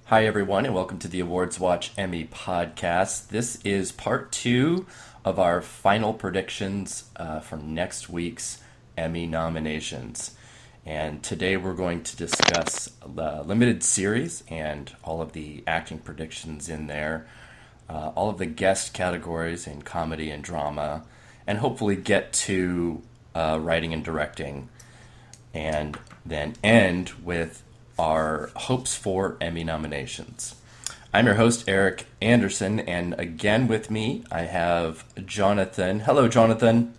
Hi, everyone, and welcome to the AwardsWatch Emmy podcast. This is part two of our final predictions for next week's Emmy nominations. And today we're going to discuss the limited series and all of the acting predictions in there, all of the guest categories in comedy and drama, and hopefully get to writing and directing, and then end with our hopes for Emmy nominations. I'm your host, Eric Anderson, and again with me, I have Jonathan. Hello, Jonathan.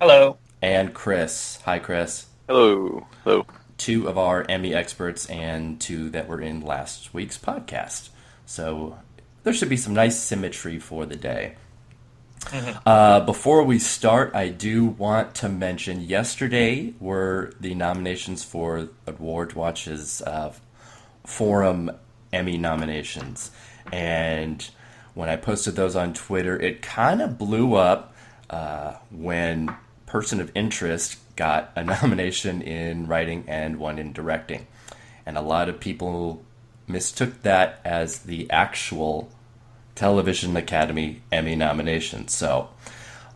Hello. And Chris. Hi, Chris. Hello. Hello. Two of our Emmy experts and two that were in last week's podcast. So there should be some nice symmetry for the day. Before we start, I do want to mention yesterday were the nominations for AwardsWatch's Forum Emmy nominations. And when I posted those on Twitter, it kind of blew up when Person of Interest got a nomination in writing and one in directing. And a lot of people mistook that as the actual Television Academy Emmy nominations. So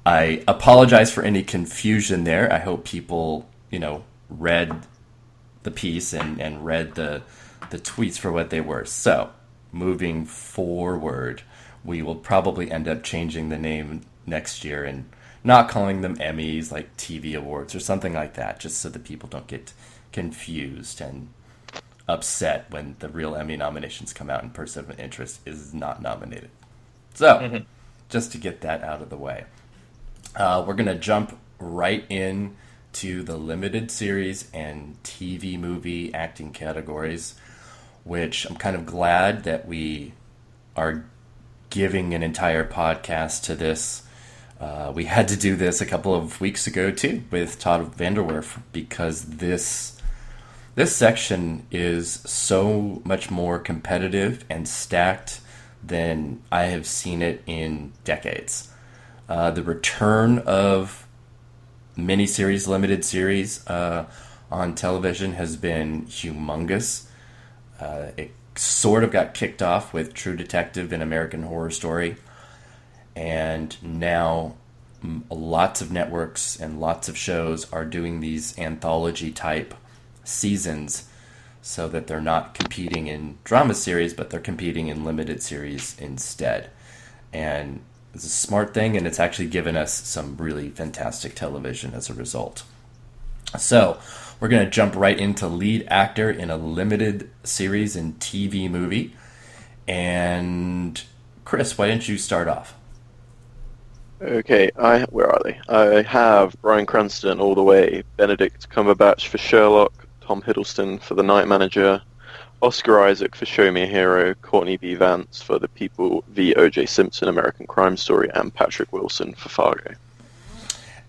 I apologize for any confusion there. I hope people, read the piece and read the tweets for what they were. So moving forward, we will probably end up changing the name next year and not calling them Emmys, like TV awards or something like that, just so that people don't get confused and upset when the real Emmy nominations come out and Person of Interest is not nominated. So, just to get that out of the way, we're going to jump right in to the limited series and TV movie acting categories, which I'm kind of glad that we are giving an entire podcast to this. We had to do this a couple of weeks ago, too, with Todd Vanderwerf, because this section is so much more competitive and stacked than I have seen it in decades. The return of miniseries, limited series on television has been humongous. It sort of got kicked off with True Detective and American Horror Story, and now lots of networks and lots of shows are doing these anthology type seasons so that they're not competing in drama series, but they're competing in limited series instead. And it's a smart thing, and it's actually given us some really fantastic television as a result. So we're going to jump right into lead actor in a limited series and TV movie. And Chris, why don't you start off? Okay, where are they? I have Bryan Cranston all the way, Benedict Cumberbatch for Sherlock, Tom Hiddleston for The Night Manager, Oscar Isaac for Show Me a Hero, Courtney B. Vance for The People v. O.J. Simpson, American Crime Story, and Patrick Wilson for Fargo.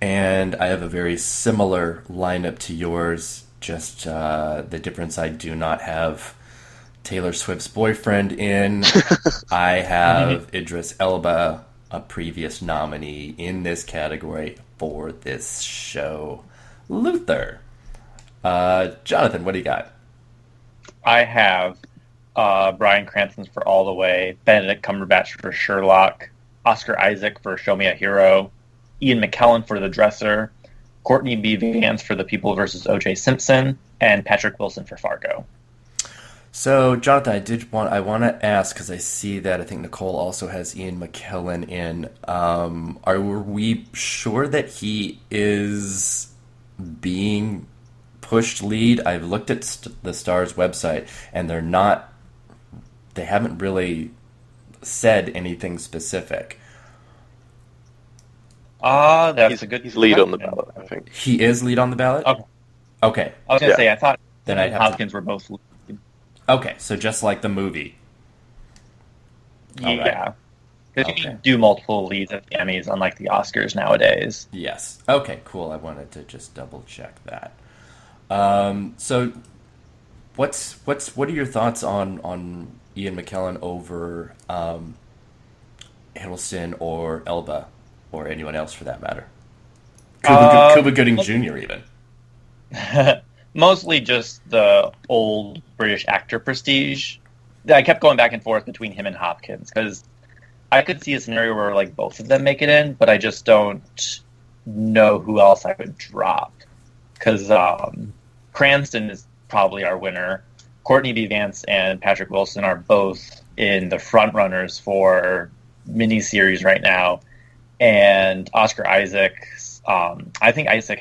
And I have a very similar lineup to yours, just the difference I do not have Taylor Swift's boyfriend in. I have Idris Elba, a previous nominee in this category for this show, Luther. Jonathan, what do you got? I have Bryan Cranston for All the Way, Benedict Cumberbatch for Sherlock, Oscar Isaac for Show Me a Hero, Ian McKellen for The Dresser, Courtney B. Vance for The People vs. O.J. Simpson, and Patrick Wilson for Fargo. So, Jonathan, I want to ask, because I see that I think Nicole also has Ian McKellen in. Are we sure that he is being pushed lead? I've looked at the Star's website, and they haven't really said anything specific. That's a good. He's lead on the ballot, I think. He is lead on the ballot? Okay. I was going to say, I thought Then him I'd and have to- Hopkins were both lead. Okay, so just like the movie. All right. Yeah. Because you Okay. can do multiple leads at the Emmys, unlike the Oscars nowadays. Yes. Okay, cool. I wanted to just double check that. So what are your thoughts on Ian McKellen over Hiddleston or Elba or anyone else for that matter? Cuba Gooding Jr. even. Mostly just the old British actor prestige. I kept going back and forth between him and Hopkins because I could see a scenario where like both of them make it in, but I just don't know who else I would drop because Cranston is probably our winner. Courtney B. Vance and Patrick Wilson are both in the front runners for miniseries right now, and Oscar Isaac. I think Isaac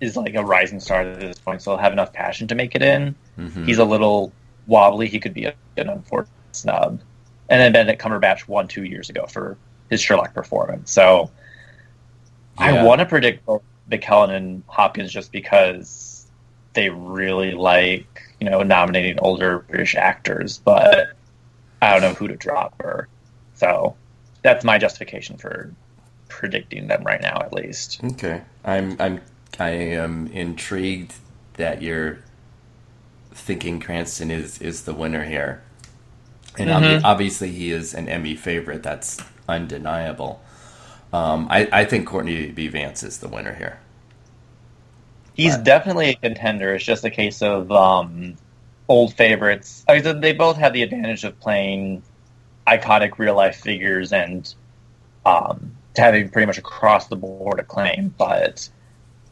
is like a rising star at this point, so he'll have enough passion to make it in. Mm-hmm. He's a little wobbly. He could be an unfortunate snub. And then Benedict Cumberbatch won 2 years ago for his Sherlock performance. So I want to predict both McKellen and Hopkins just because they really like, nominating older British actors, but I don't know who to drop her. So that's my justification for predicting them right now, at least. Okay. I am intrigued that you're thinking Cranston is the winner here. And obviously he is an Emmy favorite. That's undeniable. I think Courtney B. Vance is the winner here. He's definitely a contender. It's just a case of old favorites. I mean, they both have the advantage of playing iconic real-life figures and having pretty much across-the-board acclaim. But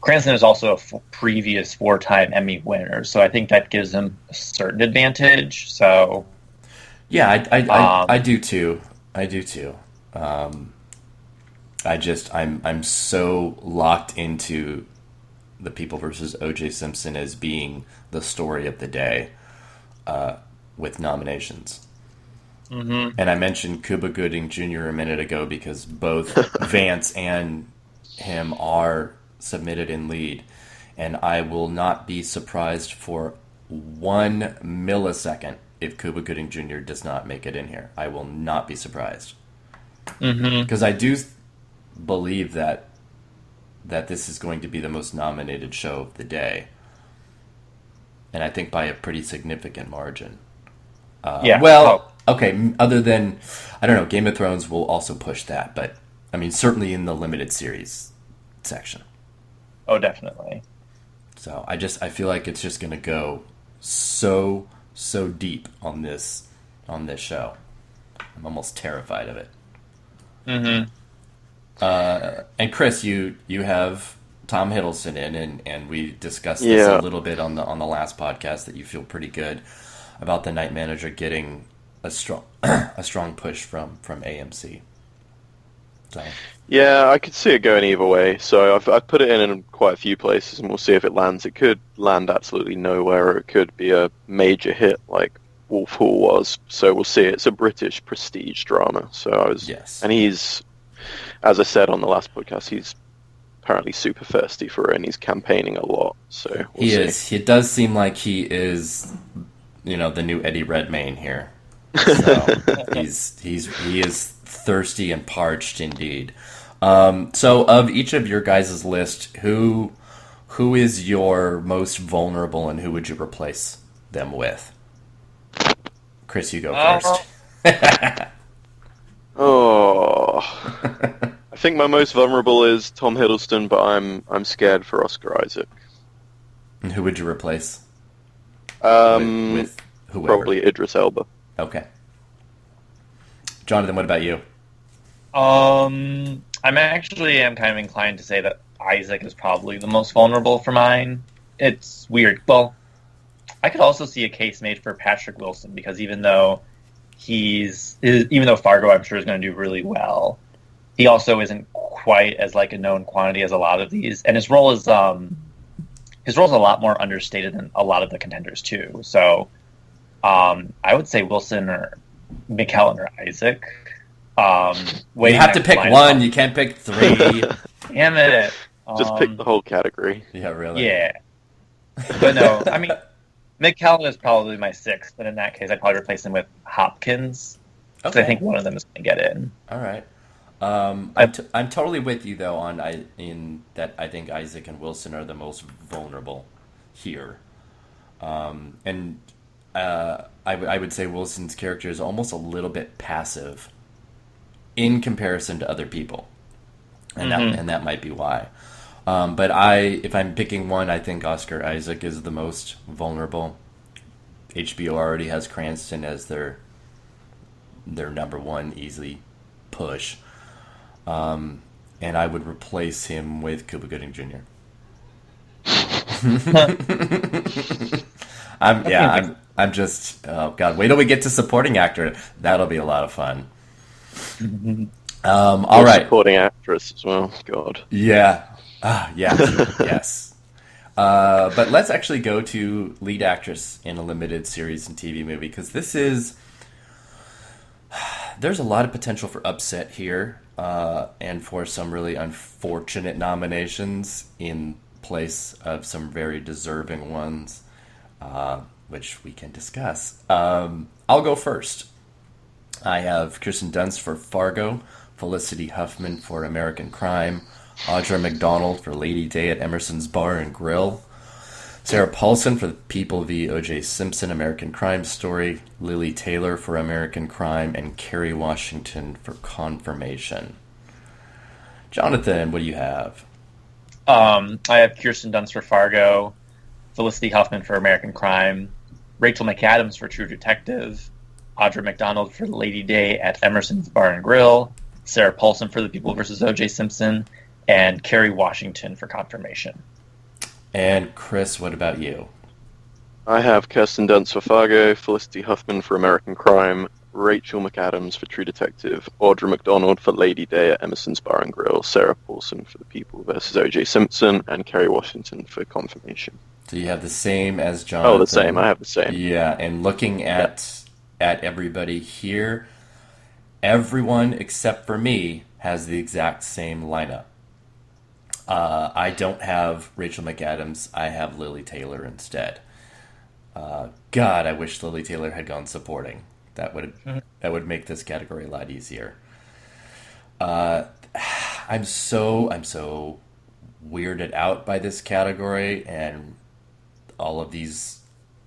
Cranston is also a previous 4-time Emmy winner, so I think that gives him a certain advantage. So, yeah, I do too. I do too. I'm so locked into The People versus O.J. Simpson as being the story of the day with nominations. Mm-hmm. And I mentioned Cuba Gooding Jr. a minute ago because both Vance and him are submitted in lead. And I will not be surprised for 1 millisecond if Cuba Gooding Jr. does not make it in here. I will not be surprised. Because I do believe that this is going to be the most nominated show of the day. And I think by a pretty significant margin. Okay, other than, I don't know, Game of Thrones will also push that, but, I mean, certainly in the limited series section. Oh, definitely. So, I feel like it's just going to go so deep on this show. I'm almost terrified of it. Mm-hmm. And Chris, you have Tom Hiddleston in, and we discussed this a little bit on the last podcast that you feel pretty good about the Night Manager getting a strong push from AMC. So. Yeah, I could see it going either way. So I've put it in quite a few places, and we'll see if it lands. It could land absolutely nowhere, or it could be a major hit like Wolf Hall was. So we'll see. It's a British prestige drama. So and he's, as I said on the last podcast, he's apparently super thirsty for it, and he's campaigning a lot. So we'll see. It does seem like he is, the new Eddie Redmayne here. So he is thirsty and parched indeed. So of each of your guys' list, who is your most vulnerable, and who would you replace them with? Chris, you go first. I think my most vulnerable is Tom Hiddleston, but I'm scared for Oscar Isaac. And who would you replace? With whoever. Probably Idris Elba. Okay. Jonathan, what about you? I'm kind of inclined to say that Isaac is probably the most vulnerable for mine. It's weird. Well, I could also see a case made for Patrick Wilson because even though Fargo, I'm sure, is going to do really well, he also isn't quite as like a known quantity as a lot of these, and his role is a lot more understated than a lot of the contenders too. So, I would say Wilson or McKellen or Isaac. You have to pick one. You can't pick three. Damn it! Just pick the whole category. Yeah, really. Yeah, but no, I mean, McKellen is probably my sixth, but in that case, I'd probably replace him with Hopkins because I think one of them is going to get in. All right. I'm totally with you though in that I think Isaac and Wilson are the most vulnerable here, and I would say Wilson's character is almost a little bit passive in comparison to other people, and that might be why. But if I'm picking one, I think Oscar Isaac is the most vulnerable. HBO already has Cranston as their number one easily push. And I would replace him with Cuba Gooding Jr. I'm just, oh God, wait till we get to supporting actor. That'll be a lot of fun. All right. Supporting actress as well. God. Yeah. Yeah. Yes. But let's actually go to lead actress in a limited series and TV movie, because there's a lot of potential for upset here, and for some really unfortunate nominations in place of some very deserving ones, which we can discuss. I'll go first. I have Kirsten Dunst for Fargo, Felicity Huffman for American Crime, Audra McDonald for Lady Day at Emerson's Bar and Grill, Sarah Paulson for The People v. O.J. Simpson, American Crime Story, Lily Taylor for American Crime, and Kerry Washington for Confirmation. Jonathan, what do you have? I have Kirsten Dunst for Fargo, Felicity Huffman for American Crime, Rachel McAdams for True Detective, Audra McDonald for Lady Day at Emerson's Bar and Grill, Sarah Paulson for The People vs. O.J. Simpson, and Kerry Washington for Confirmation. And Chris, what about you? I have Kirsten Dunst for Fargo, Felicity Huffman for American Crime, Rachel McAdams for True Detective, Audra McDonald for Lady Day at Emerson's Bar and Grill, Sarah Paulson for The People vs. O.J. Simpson, and Kerry Washington for Confirmation. So you have the same as Jonathan. Oh, the same. I have the same. Yeah, and looking at everybody here, everyone except for me has the exact same lineup. I don't have Rachel McAdams. I have Lily Taylor instead. God, I wish Lily Taylor had gone supporting. That would make this category a lot easier. I'm so weirded out by this category and all of these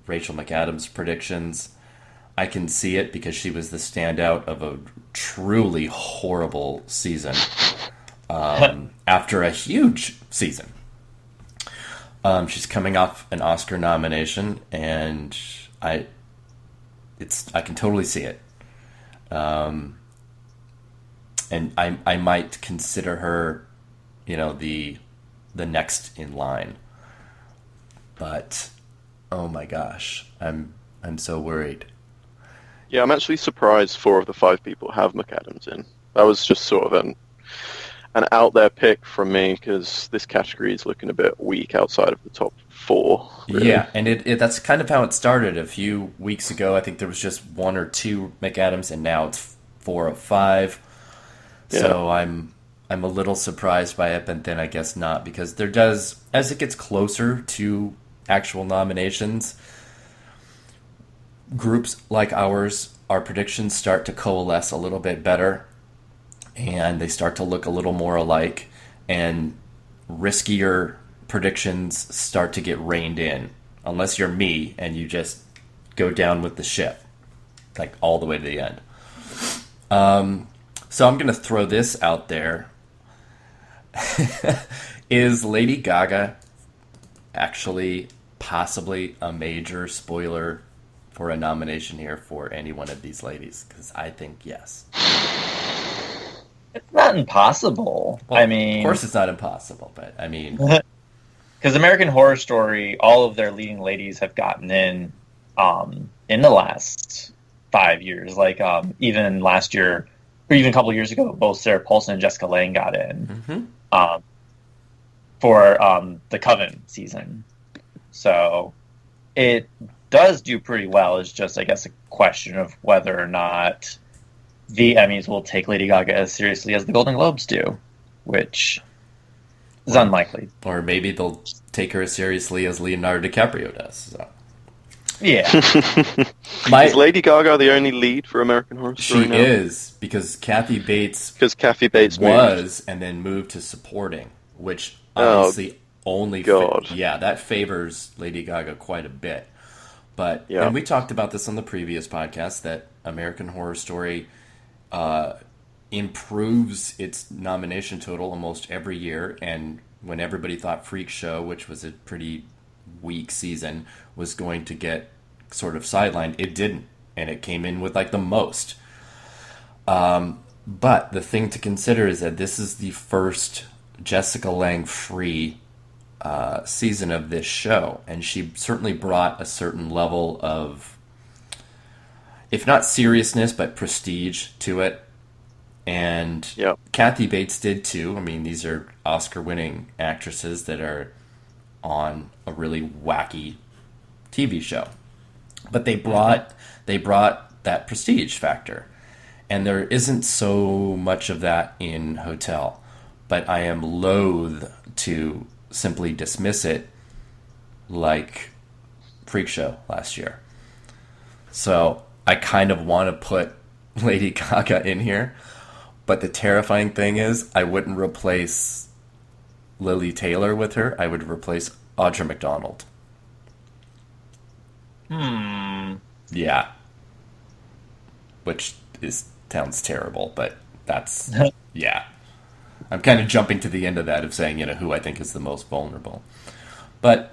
Rachel McAdams predictions. I can see it because she was the standout of a truly horrible season after a huge season. She's coming off an Oscar nomination, and I can totally see it. And I might consider her, the next in line. But oh my gosh, I'm so worried. Yeah, I'm actually surprised 4 of the 5 people have McAdams in. That was just sort of an out there pick from me, because this category is looking a bit weak outside of the top 4. Really. Yeah, and that's kind of how it started a few weeks ago. I think there was just 1 or 2 McAdams, and now it's 4 of 5. Yeah. So I'm a little surprised by it, but then I guess not, because there does, as it gets closer to actual nominations, groups like ours, our predictions start to coalesce a little bit better, and they start to look a little more alike, and riskier predictions start to get reined in, unless you're me and you just go down with the ship, like all the way to the end. So I'm going to throw this out there. Is Lady Gaga actually possibly a major spoiler for a nomination here for any one of these ladies? Because I think yes. It's not impossible. Well, of course it's not impossible, but I mean... Because American Horror Story, all of their leading ladies have gotten in the last 5 years. Like, even last year, or even a couple of years ago, both Sarah Paulson and Jessica Lange got in for the Coven season. So it does do pretty well. It's just, I guess, a question of whether or not the Emmys will take Lady Gaga as seriously as the Golden Globes do, which is unlikely. Or maybe they'll take her as seriously as Leonardo DiCaprio does. So. Yeah. Is Lady Gaga the only lead for American Horror Story now? She is, because Kathy Bates was moved. And then moved to supporting, which obviously that favors Lady Gaga quite a bit. But and we talked about this on the previous podcast, that American Horror Story improves its nomination total almost every year, and when everybody thought Freak Show, which was a pretty weak season, was going to get sort of sidelined. It didn't, and it came in with like the most. But the thing to consider is that this is the first Jessica Lange free season of this show, and she certainly brought a certain level of, if not seriousness, but prestige to it. And Kathy Bates did too. I mean, these are Oscar-winning actresses that are on a really wacky TV show, but they brought that prestige factor, and there isn't so much of that in Hotel. But I am loath to simply dismiss it like Freak Show last year. So I kind of want to put Lady Gaga in here, but the terrifying thing is I wouldn't replace Lily Taylor with her. I would replace Audra McDonald. Yeah. Which sounds terrible, but that's, yeah. I'm kind of jumping to the end of that of saying, who I think is the most vulnerable. But,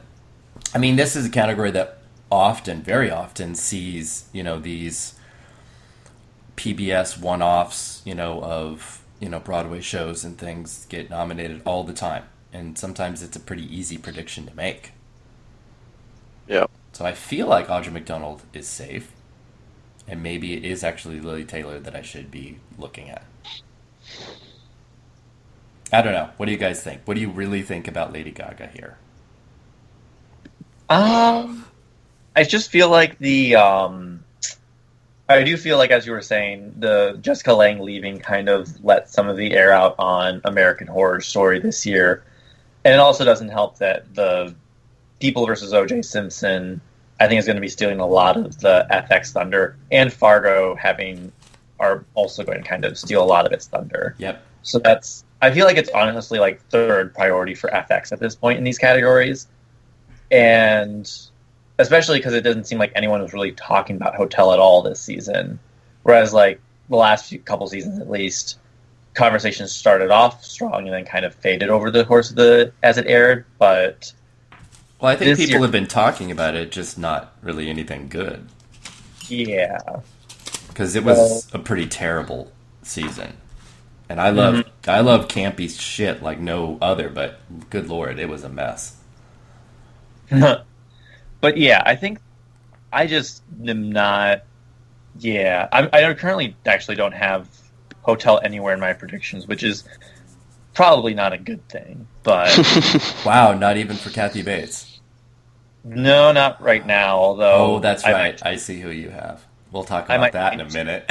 I mean, this is a category that very often sees, these PBS one-offs, of, Broadway shows and things get nominated all the time. And sometimes it's a pretty easy prediction to make. Yeah. So I feel like Audra McDonald is safe. And maybe it is actually Lily Taylor that I should be looking at. I don't know. What do you guys think? What do you really think about Lady Gaga here? I just feel like I do feel like, as you were saying, the Jessica Lange leaving kind of let some of the air out on American Horror Story this year. And it also doesn't help that the People versus O.J. Simpson, I think, is going to be stealing a lot of the FX thunder, and Fargo are also going to kind of steal a lot of its thunder. Yep. So I feel like it's honestly like third priority for FX at this point in these categories. And especially because it doesn't seem like anyone was really talking about Hotel at all this season. Whereas like the last couple seasons at least, conversations started off strong and then kind of faded over the course of as it aired. But well, I think people have been talking about it, just not really anything good. Yeah. Because it was a pretty terrible season. And I love campy shit like no other, but good lord, it was a mess. But yeah, I think I just am not. Yeah, I currently actually don't have Hotel anywhere in my predictions, which is probably not a good thing. But wow, not even for Kathy Bates. No, not right now. Although, that's right. I see who you have. We'll talk about that in a minute.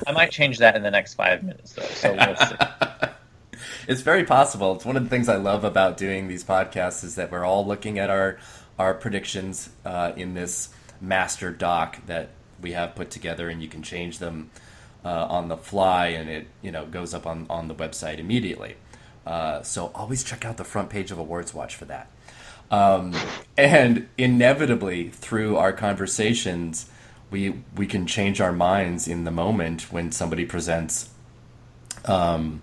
I might change that in the next 5 minutes, though. So we'll see. It's very possible. It's one of the things I love about doing these podcasts is that we're all looking at our predictions in this master doc that we have put together, and you can change them on the fly, and it goes up on the website immediately. So always check out the front page of AwardsWatch for that. And inevitably, through our conversations, we can change our minds in the moment when somebody presents an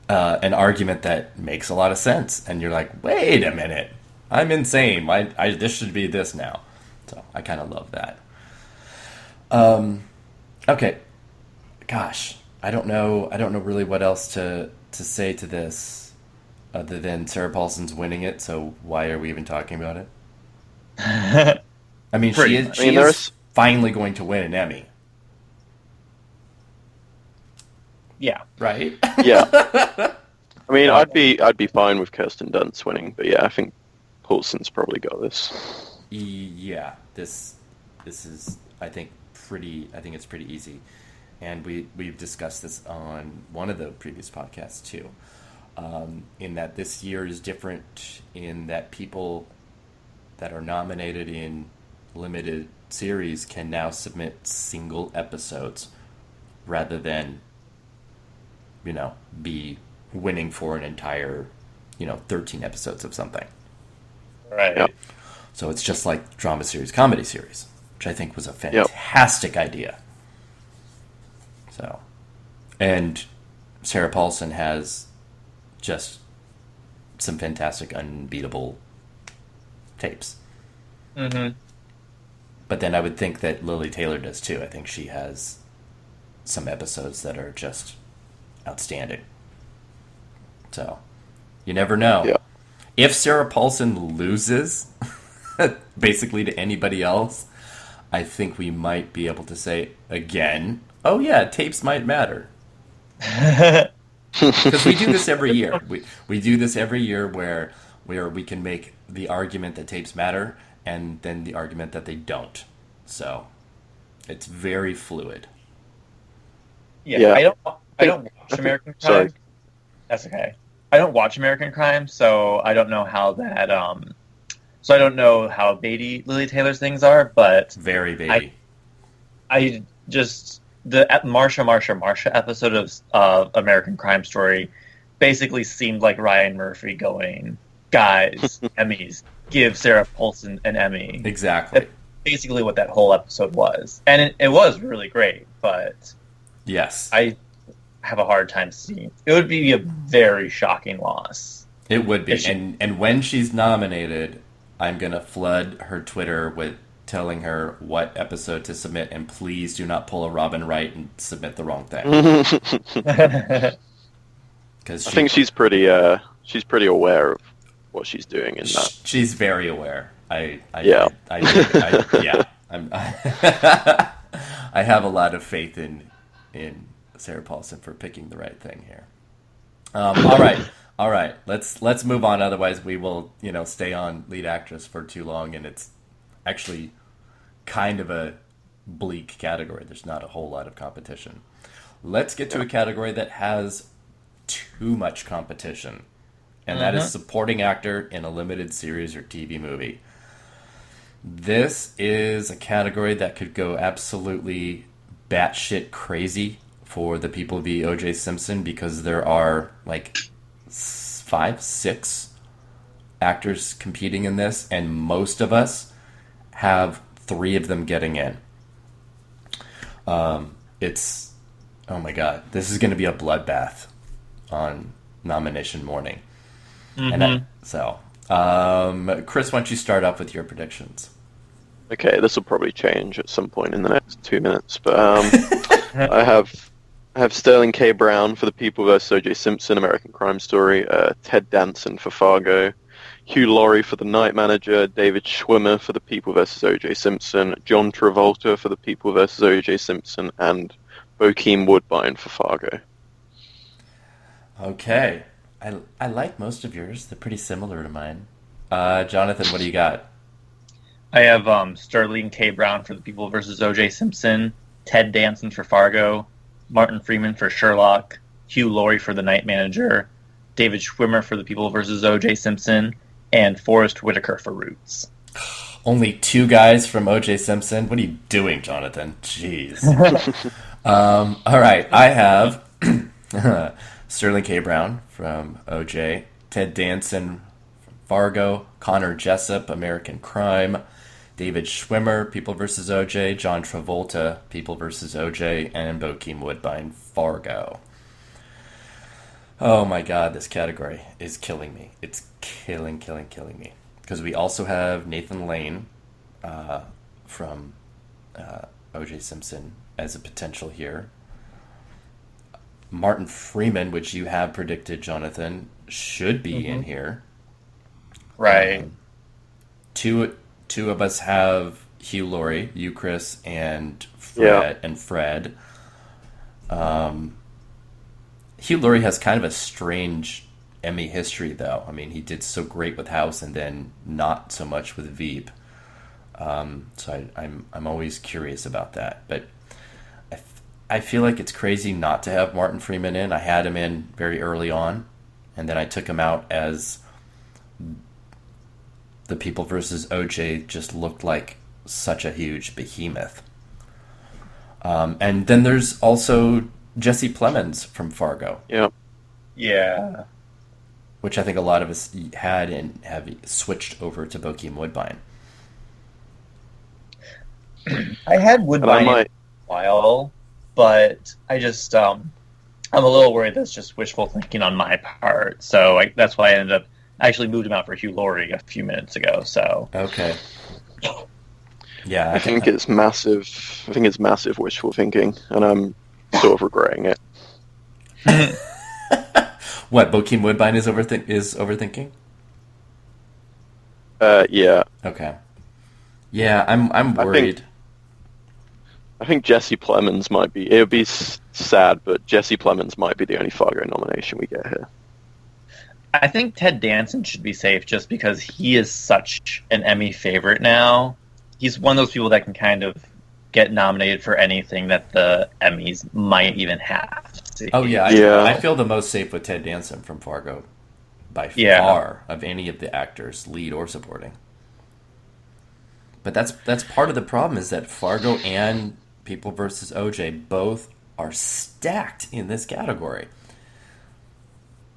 argument that makes a lot of sense, and you're like, wait a minute, I'm insane. This should be this now. So I kind of love that. Okay, gosh, I don't know really what else to say to this other than Sarah Paulson's winning it. So why are we even talking about it? I mean, she is finally going to win an Emmy. Yeah. Right? Yeah. I mean, I'd be fine with Kirsten Dunst winning, but yeah, I think Paulson's probably got this. Yeah, this is I think it's pretty easy. And we've discussed this on one of the previous podcasts too. In that this year is different in that people that are nominated in limited series can now submit single episodes rather than be winning for an entire 13 episodes of something. Right. Yep. So it's just like drama series, comedy series, which I think was a fantastic idea. So, and Sarah Paulson has just some fantastic, unbeatable tapes. Mm-hmm. But then I would think that Lily Taylor does too. I think she has some episodes that are just outstanding. So, you never know. Yeah. If Sarah Paulson loses, basically to anybody else, I think we might be able to say again, oh yeah, tapes might matter. Because we do this every year. We do this every year where we can make the argument that tapes matter and then the argument that they don't. So it's very fluid. Yeah. I don't watch American Crime. Sorry. That's okay. I don't watch American Crime, so I don't know how that so I don't know how baity Lily Taylor's things are, but Very baby. I just the Marsha episode of American Crime Story basically seemed like Ryan Murphy going, guys, Emmys, give Sarah Paulson an Emmy. Exactly. That's basically what that whole episode was. And it was really great, but Yes. I have a hard time seeing. It would be a very shocking loss. It would be. If she- And when she's nominated, I'm going to flood her Twitter with telling her what episode to submit, and please do not pull a Robin Wright and submit the wrong thing. Because I think she's pretty aware of what she's doing in that. she's very aware. I have a lot of faith in Sarah Paulson for picking the right thing here. All right. Let's move on. Otherwise, we will stay on lead actress for too long, and it's actually kind of a bleak category. There's not a whole lot of competition. Let's get to a category that has too much competition, and that is supporting actor in a limited series or TV movie. This is a category that could go absolutely batshit crazy for the people v. O.J. Simpson, because there are like 5-6 actors competing in this, and most of us have 3 of them getting in. It's, oh my god, this is going to be a bloodbath on nomination morning. And Chris, why don't you start off with your predictions? Okay, this will probably change at some point in the next 2 minutes, but I have Sterling K. Brown for The People vs. O.J. Simpson, American Crime Story, Ted Danson for Fargo, Hugh Laurie for The Night Manager, David Schwimmer for The People vs. O.J. Simpson, John Travolta for The People vs. O.J. Simpson, and Bokeem Woodbine for Fargo. Okay. I like most of yours. They're pretty similar to mine. Jonathan, what do you got? I have Sterling K. Brown for The People vs. O.J. Simpson, Ted Danson for Fargo, Martin Freeman for Sherlock, Hugh Laurie for The Night Manager, David Schwimmer for The People vs. O.J. Simpson, and Forrest Whitaker for Roots. Only 2 guys from O.J. Simpson? What are you doing, Jonathan? Jeez. All right, I have Sterling K. Brown from O.J., Ted Danson from Fargo, Connor Jessup, American Crime, David Schwimmer, People vs. O.J., John Travolta, People vs. O.J., and Bokeem Woodbine, Fargo. Oh my god, this category is killing me. It's killing me. Because we also have Nathan Lane from O.J. Simpson as a potential here. Martin Freeman, which you have predicted, Jonathan, should be in here. Right. Two of us have Hugh Laurie, you, Chris, and Fred. Hugh Laurie has kind of a strange Emmy history, though. I mean, he did so great with House and then not so much with Veep. So I'm always curious about that. But I feel like it's crazy not to have Martin Freeman in. I had him in very early on, and then I took him out as The People vs. O.J. just looked like such a huge behemoth. And then there's also Jesse Plemons from Fargo. Yep. Yeah. Which I think a lot of us had and have switched over to Bokeem Woodbine. I had Woodbine in a while, but I just I'm a little worried that's just wishful thinking on my part. So that's why I actually moved him out for Hugh Laurie a few minutes ago. So Okay. Yeah, I think it's massive. I think it's massive wishful thinking, and I'm sort of regretting it. what Bokeem Woodbine is overthinking. Yeah. Okay. Yeah, I'm worried. I think Jesse Plemons might be. It would be sad, but Jesse Plemons might be the only Fargo nomination we get here. I think Ted Danson should be safe just because he is such an Emmy favorite now. He's one of those people that can kind of get nominated for anything that the Emmys might even have. Oh yeah, I feel the most safe with Ted Danson from Fargo by far of any of the actors, lead or supporting. But that's part of the problem is that Fargo and People vs. OJ both are stacked in this category.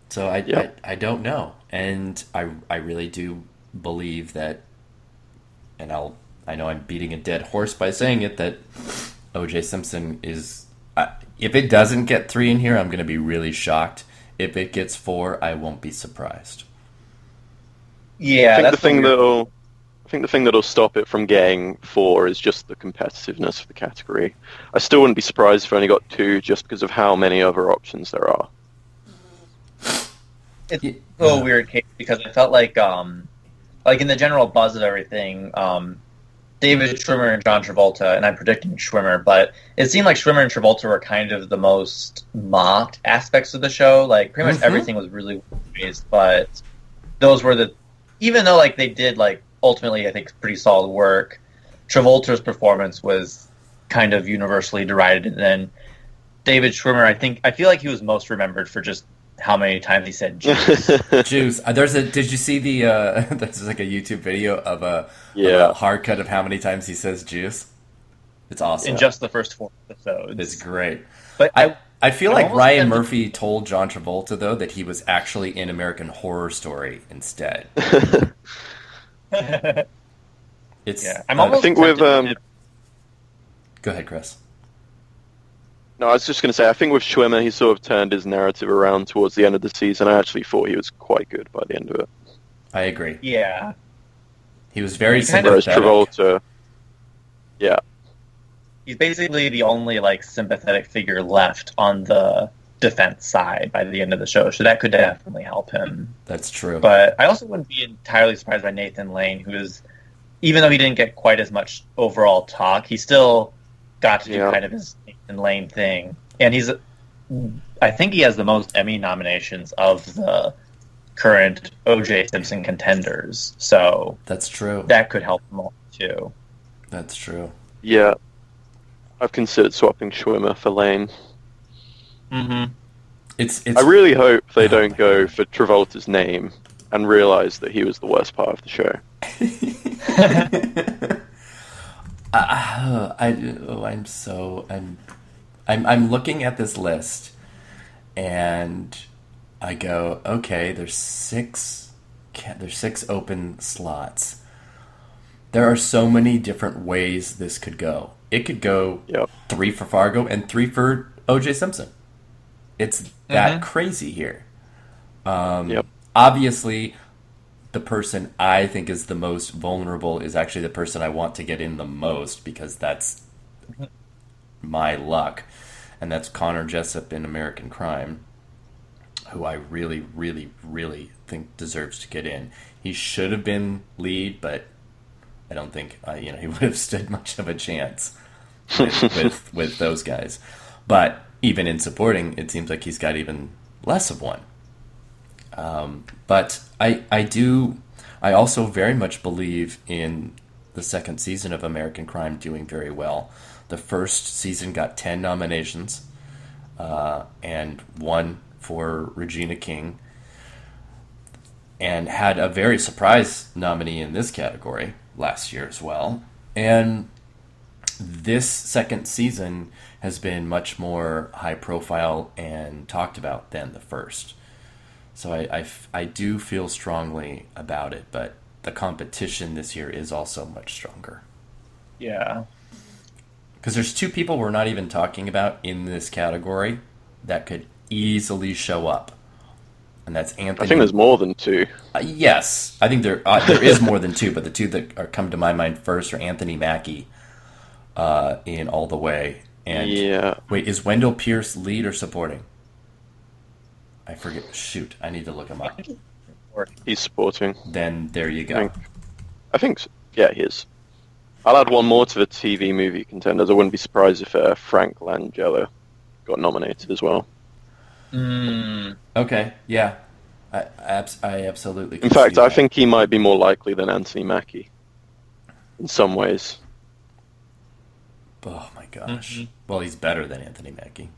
So I don't know, and I really do believe that, and I know I'm beating a dead horse by saying it, that O.J. Simpson is. If it doesn't get 3 in here, I'm going to be really shocked. If it gets 4, I won't be surprised. Yeah, I think the thing that'll stop it from getting 4 is just the competitiveness of the category. I still wouldn't be surprised if it only got 2, just because of how many other options there are. It's a weird case because I felt like in the general buzz of everything, David Schwimmer and John Travolta, and I'm predicting Schwimmer, but it seemed like Schwimmer and Travolta were kind of the most mocked aspects of the show. Like pretty much everything was really praised, but those were even though like they did like ultimately I think pretty solid work, Travolta's performance was kind of universally derided, and then David Schwimmer, I feel like he was most remembered for just how many times he said juice. Juice. Did you see the there's like a YouTube video of a hard cut of how many times he says juice? It's awesome. In just the first 4 episodes. It's great. But I feel like Ryan Murphy told John Travolta though that he was actually in American Horror Story instead. It's I'm almost I think with Go ahead, Chris. No, I was just going to say, I think with Schwimmer, he sort of turned his narrative around towards the end of the season. I actually thought he was quite good by the end of it. I agree. Yeah. He was very sympathetic. Whereas Travolta, yeah. He's basically the only, like, sympathetic figure left on the defense side by the end of the show, so that could definitely help him. That's true. But I also wouldn't be entirely surprised by Nathan Lane, who is, even though he didn't get quite as much overall talk, he still got to do kind of his Nathan Lane thing. And I think he has the most Emmy nominations of the current O.J. Simpson contenders. So that's true. That could help him too. That's true. Yeah. I've considered swapping Schwimmer for Lane. Mm-hmm. It's I really hope they don't go for Travolta's name and realize that he was the worst part of the show. I'm looking at this list, and I go, okay, there's six open slots. There are so many different ways this could go. It could go 3 for Fargo and 3 for O.J. Simpson. It's that crazy here. Obviously, the person I think is the most vulnerable is actually the person I want to get in the most, because that's my luck. And that's Connor Jessup in American Crime, who I really, really, really think deserves to get in. He should have been lead, but I don't think he would have stood much of a chance with those guys. But even in supporting, it seems like he's got even less of one. But I also very much believe in the second season of American Crime doing very well. The first season got 10 nominations, and 1 for Regina King, and had a very surprise nominee in this category last year as well. And this second season has been much more high profile and talked about than the first. So I do feel strongly about it, but the competition this year is also much stronger. Yeah. Because there's 2 people we're not even talking about in this category that could easily show up. and that's Anthony. I think there's more than two. Yes, I think there is more than two, but the two that come to my mind first are Anthony Mackie in All the Way. And wait, is Wendell Pierce lead or supporting? I forget. Shoot, I need to look him up. He's supporting. Then there you go. I think so. Yeah, he is. I'll add one more to the TV movie contenders. I wouldn't be surprised if Frank Langella got nominated as well. Okay, yeah. I absolutely can In fact, see I that. think he might be more likely than Anthony Mackie in some ways. Oh my gosh. Well, he's better than Anthony Mackie.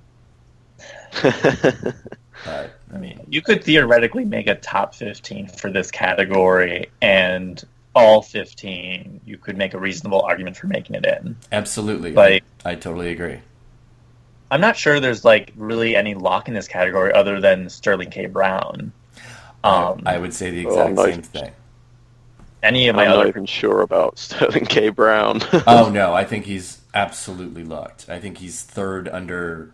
But, I mean, You could theoretically make a top 15 for this category, and all 15, you could make a reasonable argument for making it in. absolutely. Like- I totally agree. I'm not sure there's like really any lock in this category other than Sterling K. Brown. I would say the exact same thing. Any of my I'm not other even sure about Sterling K. Brown. Oh, no, I think he's absolutely locked. I think he's third under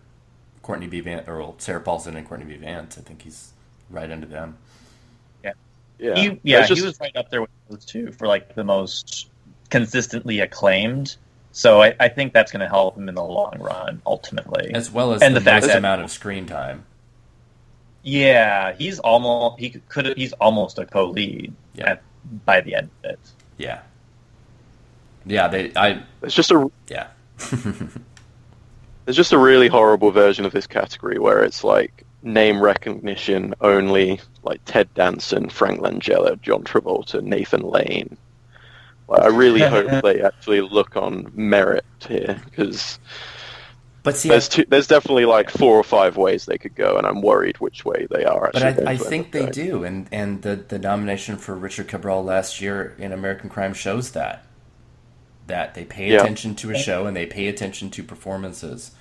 Courtney B. Vance, or Sarah Paulson and Courtney B. Vance. I think he's right under them. Yeah, he was right up there with those two for like the most consistently acclaimed. So I think that's going to help him in the long run, ultimately. As well as And the the fact most that- amount of screen time. Yeah, he's almost a co-lead Yeah. by the end of it. Yeah. Yeah, it's just a yeah. There's just a really horrible version of this category where it's like name recognition only, like Ted Danson, Frank Langella, John Travolta, Nathan Lane. Like, I really hope they actually look on merit here, because But see, there's definitely like 4 or 5 ways they could go, and I'm worried which way they are but actually. I going to think end they up going. do, and the nomination for Richard Cabral last year in American Crime shows that they pay attention to a show and they pay attention to performances,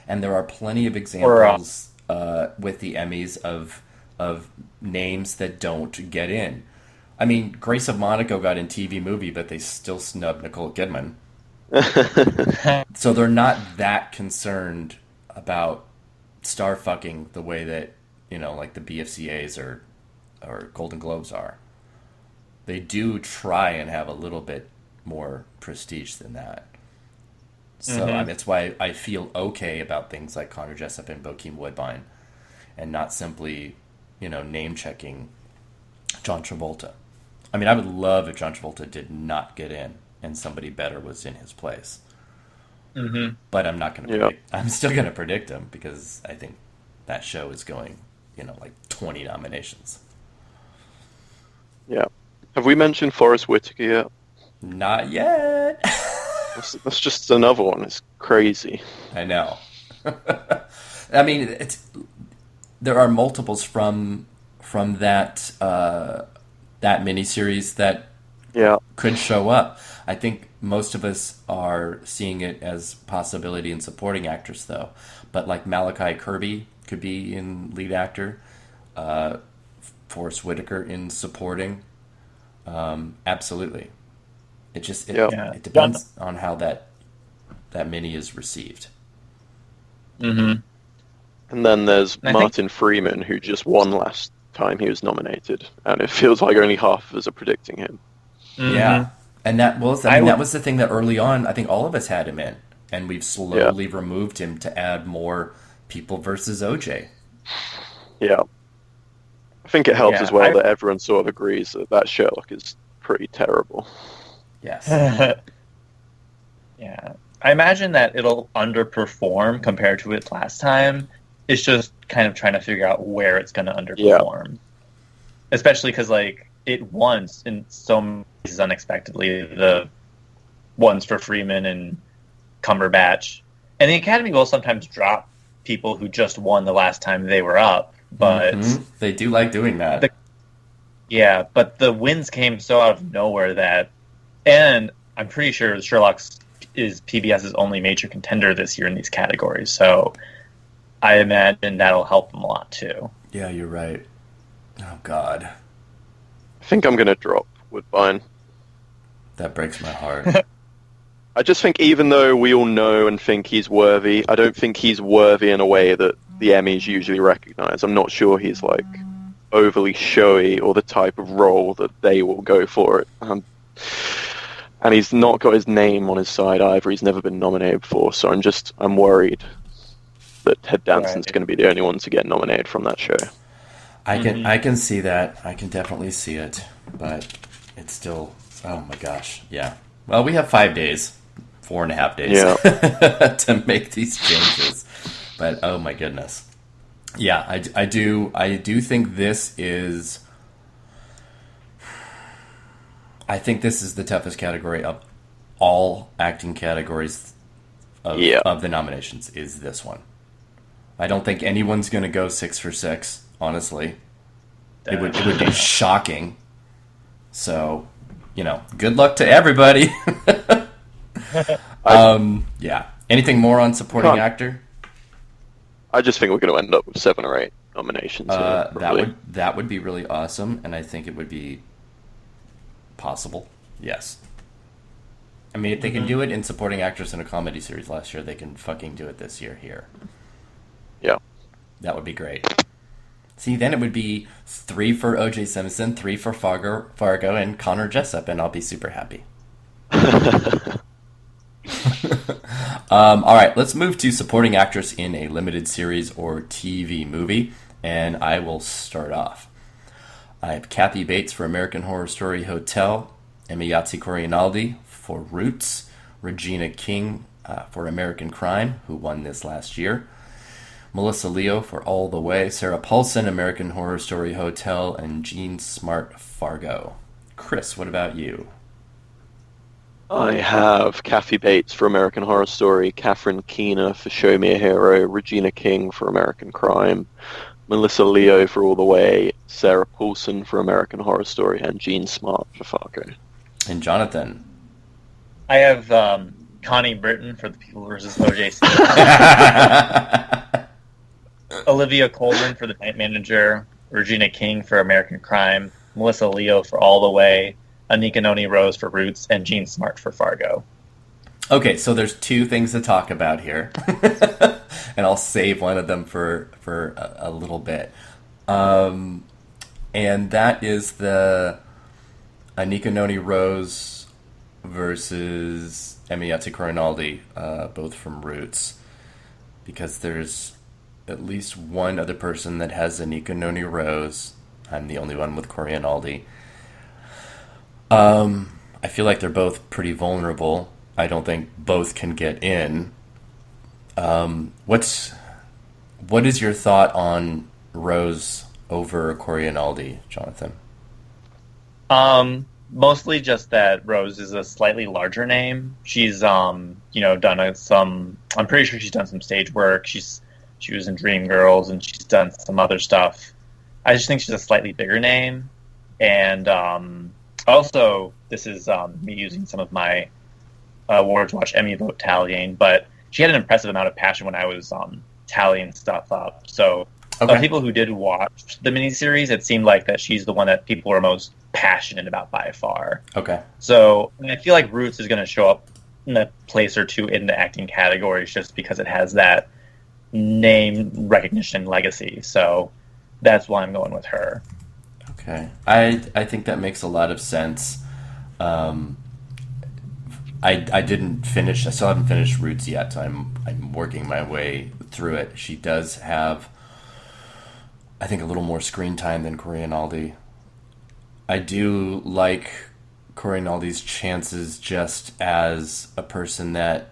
and there are plenty of examples with the Emmys of names that don't get in. I mean, Grace of Monaco got in TV movie, but they still snubbed Nicole Kidman. So they're not that concerned about star fucking the way that, like the BFCAs or Golden Globes are. They do try and have a little bit more prestige than that. So that's why I feel okay about things like Connor Jessup and Bokeem Woodbine, and not simply, name checking John Travolta. I mean, I would love if John Travolta did not get in and somebody better was in his place. Mm-hmm. But I'm not going to predict. I'm still going to predict him because I think that show is going, like 20 nominations. Yeah. Have we mentioned Forrest Whitaker yet? Not yet. That's just another one. It's crazy. I know. I mean, there are multiples from that that miniseries that could show up. I think most of us are seeing it as possibility in supporting actress, though. But like Malachi Kirby could be in lead actor, Forrest Whitaker in supporting. Absolutely. It depends on how that mini is received. Mm-hmm. And then there's Martin Freeman, who just won last time he was nominated, and it feels like only half of us are predicting him. Mm-hmm. Yeah, and that was that was the thing that early on I think all of us had him in, and we've slowly removed him to add more people versus OJ. Yeah, I think it helps as well that everyone sort of agrees that Sherlock is pretty terrible. Yes. Yeah, I imagine that it'll underperform compared to it last time. It's just kind of trying to figure out where it's going to underperform. Especially because, it won in so many cases unexpectedly, the ones for Freeman and Cumberbatch. And the Academy will sometimes drop people who just won the last time they were up, but... Mm-hmm. They do like doing that. But the wins came so out of nowhere that... And I'm pretty sure Sherlock is PBS's only major contender this year in these categories, so... I imagine that'll help them a lot, too. Yeah, you're right. Oh, God. I think I'm going to drop Woodbine. That breaks my heart. I just think even though we all know and think he's worthy, I don't think he's worthy in a way that the Emmys usually recognize. I'm not sure he's, overly showy or the type of role that they will go for it. And he's not got his name on his side either. He's never been nominated before, so I'm worried that Ted Danson's going to be the only one to get nominated from that show. I can see that. I can definitely see it, but it's still, oh my gosh, yeah. Well, we have 5 days, 4.5 days to make these changes, but oh my goodness. Yeah, I do think this is. I think this is the toughest category of all acting categories of the nominations. Is this one? I don't think anyone's going to go 6 for 6. Honestly, it would be shocking. So, good luck to everybody. Yeah. Anything more on supporting actor? I just think we're going to end up with 7 or 8 nominations. That would be really awesome, and I think it would be possible. Yes. I mean, if they can do it in supporting actress in a comedy series last year, they can fucking do it this year here. Yeah. That would be great. See, then it would be 3 for O.J. Simpson, 3 for Fargo, and Connor Jessup, and I'll be super happy. All right, let's move to supporting actress in a limited series or TV movie, and I will start off. I have Kathy Bates for American Horror Story Hotel, Emmy Corianaldi for Roots, Regina King for American Crime, who won this last year, Melissa Leo for All the Way, Sarah Paulson, American Horror Story Hotel, and Jean Smart, Fargo. Chris, what about you? I have Kathy Bates for American Horror Story, Catherine Keener for Show Me a Hero, Regina King for American Crime, Melissa Leo for All the Way, Sarah Paulson for American Horror Story, and Jean Smart for Fargo. And Jonathan? I have Connie Britton for The People vs. O.J. Simpson. Olivia Colman for The Night Manager, Regina King for American Crime, Melissa Leo for All the Way, Anika Noni Rose for Roots, and Jean Smart for Fargo. Okay, so there's 2 things to talk about here, and I'll save one of them for a little bit. And that is the Anika Noni Rose versus Emmy Corianaldi, both from Roots, because there's at least one other person that has Anika Noni Rose. I'm the only one with Corianaldi. I feel like they're both pretty vulnerable. I don't think both can get in. What is your thought on Rose over Corianaldi, Jonathan? Mostly just that Rose is a slightly larger name. She's done some. I'm pretty sure she's done some stage work. She was in Dreamgirls and she's done some other stuff. I just think she's a slightly bigger name, and also this is me using some of my AwardsWatch Emmy vote tallying, but she had an impressive amount of passion when I was tallying stuff up. So of people who did watch the miniseries, it seemed like that she's the one that people were most passionate about by far. Okay. So I feel like Roots is going to show up in a place or two in the acting categories just because it has that name recognition legacy. So that's why I'm going with her. Okay. I think that makes a lot of sense. I didn't finish. I still haven't finished Roots yet, so I'm working my way through it. She does have, I think, a little more screen time than Corianaldi. I do like Corianaldi's chances just as a person that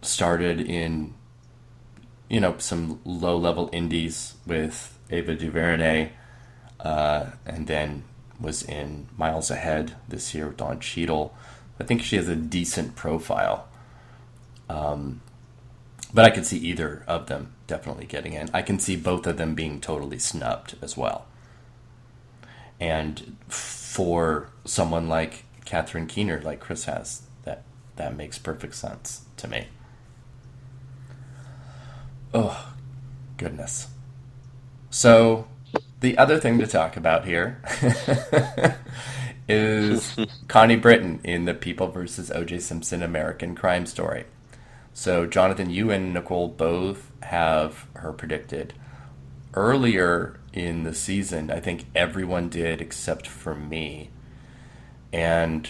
started in, some low-level indies with Ava DuVernay, and then was in Miles Ahead this year with Don Cheadle. I think she has a decent profile. But I could see either of them definitely getting in. I can see both of them being totally snubbed as well. And for someone like Catherine Keener, like Chris has, that makes perfect sense to me. Oh, goodness. So, the other thing to talk about here is Connie Britton in The People vs. O.J. Simpson American Crime Story. So, Jonathan, you and Nicole both have her predicted. earlier in the season, I think everyone did except for me. And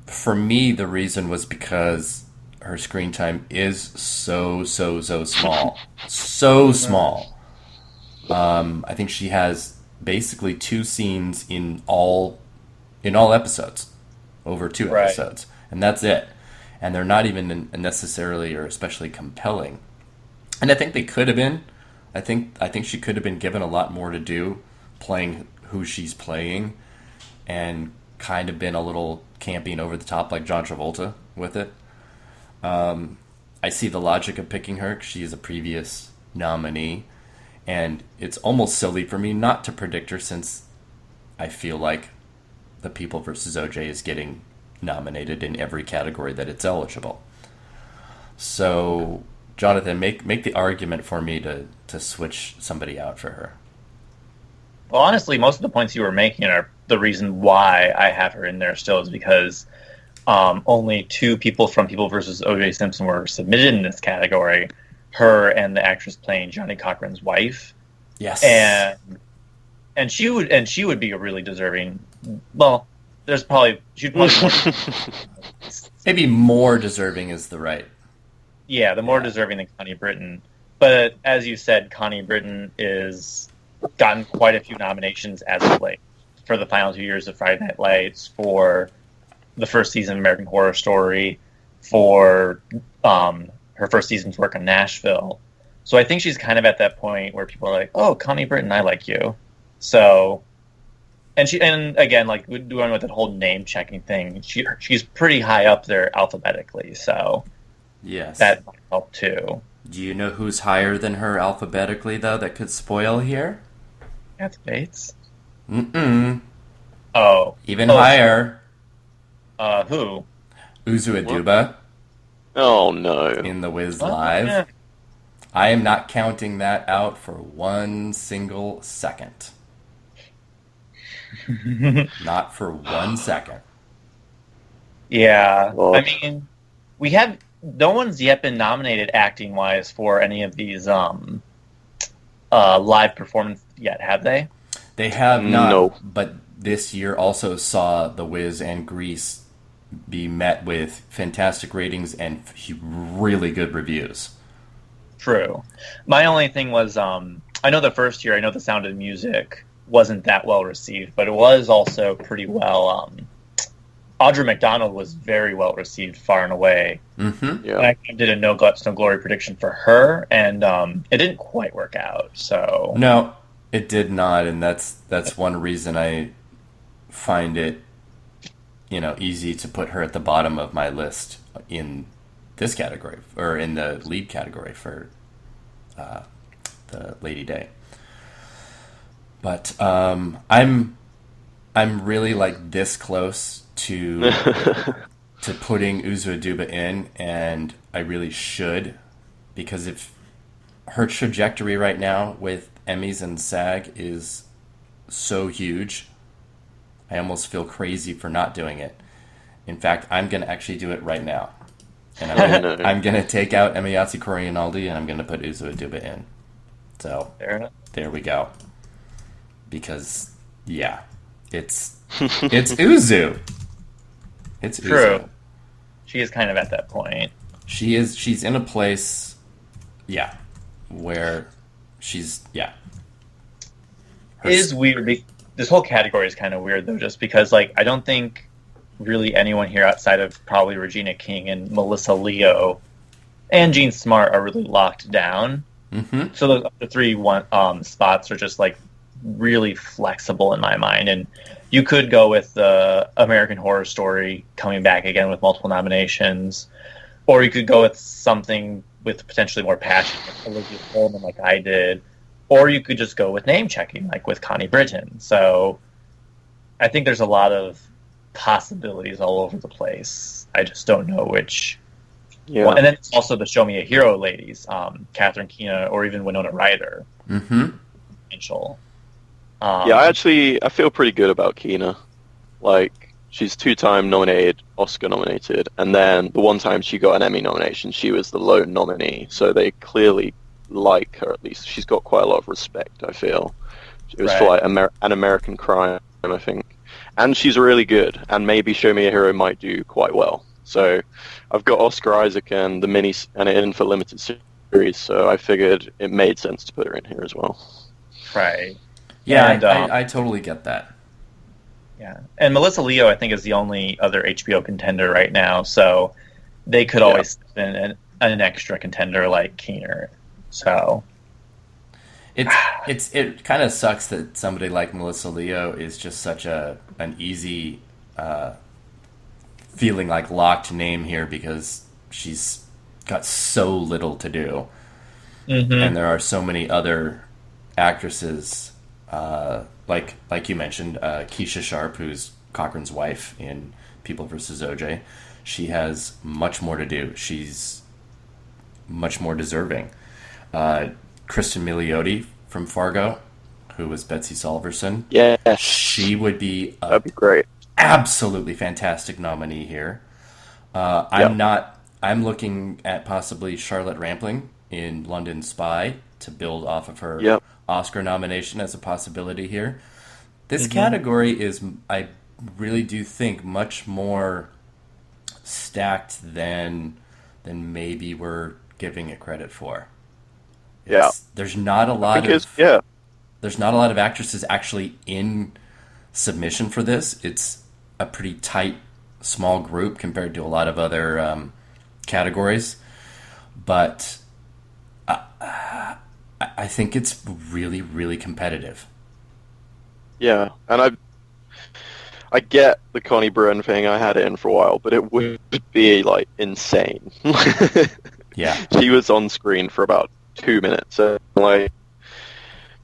for me, the reason was because her screen time is so small. So small. I think she has basically 2 scenes in all episodes, over 2 Right. episodes, and that's it. And they're not even necessarily or especially compelling. And I think they could have been. I think she could have been given a lot more to do, playing who she's playing, and kind of been a little camping over the top like John Travolta with it. I see the logic of picking her 'cause she is a previous nominee, and it's almost silly for me not to predict her since I feel like The People vs. OJ is getting nominated in every category that it's eligible. So, Jonathan, make the argument for me to switch somebody out for her. Well, honestly, most of the points you were making are the reason why I have her in there still is because only 2 people from People vs. O.J. Simpson were submitted in this category. Her and the actress playing Johnny Cochran's wife. Yes. And she would be a really deserving. Well, she'd probably Maybe more deserving is the right. Yeah, the more deserving than Connie Britton. But as you said, Connie Britton is gotten quite a few nominations as of late for the final 2 years of Friday Night Lights, for the first season of American Horror Story, for her first season's work on Nashville. So I think she's kind of at that point where people are like, "Oh, Connie Britton, I like you." So, and again, like doing with that whole name checking thing, she's pretty high up there alphabetically. So yes, that might help too. Do you know who's higher than her alphabetically though? That could spoil here. Kathy Bates. Oh, even higher. Who? Uzu Aduba. Oh no. In The Wiz Live. Yeah. I am not counting that out for 1 single second. Not for 1 second. Yeah. Well, I mean, no one's yet been nominated acting wise for any of these live performances yet, have they? They have not, No. but this year also saw The Wiz and Grease be met with fantastic ratings and really good reviews. True. My only thing was, I know the first year, The Sound of Music wasn't that well received, but it was also pretty well. Audra McDonald was very well received, far and away. Mm-hmm. Yeah. And I did a No Guts, No Glory prediction for her, and it didn't quite work out. So No, it did not, and that's one reason I find it, easy to put her at the bottom of my list in this category, or in the lead category for the Lady Day. But I'm really like this close to putting Uzu Aduba in, and I really should, because if her trajectory right now with Emmys and SAG is so huge, I almost feel crazy for not doing it. In fact, I'm going to actually do it right now. And I'm going to take out Emiyatsu Koreanaldi, and I'm going to put Uzu Aduba in. So, fair enough. there we go. Because, yeah, it's Uzu. It's True. Uzu. She is kind of at that point. She's in a place, where she's, It is weird. This whole category is kind of weird, though, just because, I don't think really anyone here outside of probably Regina King and Melissa Leo and Jean Smart are really locked down. Mm-hmm. So the 3 spots are just, really flexible in my mind. And you could go with the American Horror Story coming back again with multiple nominations, or you could go with something with potentially more passion, like Olivia Colman, like I did, or you could just go with name checking, like with Connie Britton. So I think there's a lot of possibilities all over the place. I just don't know which. Yeah. One. And then it's also the Show Me a Hero ladies, Catherine Keener or even Winona Ryder. Mm-hmm. Potential. I feel pretty good about Keena. She's 2-time nominated, Oscar nominated, and then the one time she got an Emmy nomination, she was the lone nominee. So they clearly, like her, at least. She's got quite a lot of respect, I feel. It was Right. for like an American Crime, I think. And she's really good, and maybe Show Me a Hero might do quite well. So I've got Oscar Isaac and in for limited series, so I figured it made sense to put her in here as well. Right. Yeah, And, I totally get that. Yeah. And Melissa Leo, I think, is the only other HBO contender right now, so they could always step in an extra contender like Keener. So it kind of sucks that somebody like Melissa Leo is just such an easy feeling like locked name here because she's got so little to do, and there are so many other actresses like you mentioned, Keisha Sharp, who's Cochran's wife in People vs. OJ. She has much more to do. She's much more deserving. Kristen Milioti from Fargo, who was Betsy Solverson. Yeah, She would be that'd be great. absolutely fantastic nominee here. I'm looking at possibly Charlotte Rampling in London Spy to build off of her Oscar nomination as a possibility here. This category is, I really do think, much more stacked than maybe we're giving it credit for. There's not a lot there's not a lot of actresses actually in submission for this. It's a pretty tight, small group compared to a lot of other categories. But I think it's really, really competitive. Yeah, and I get the Connie Byrne thing. I had it in for a while, but it would be like insane. Yeah, she was on screen for about 2 minutes. And, like,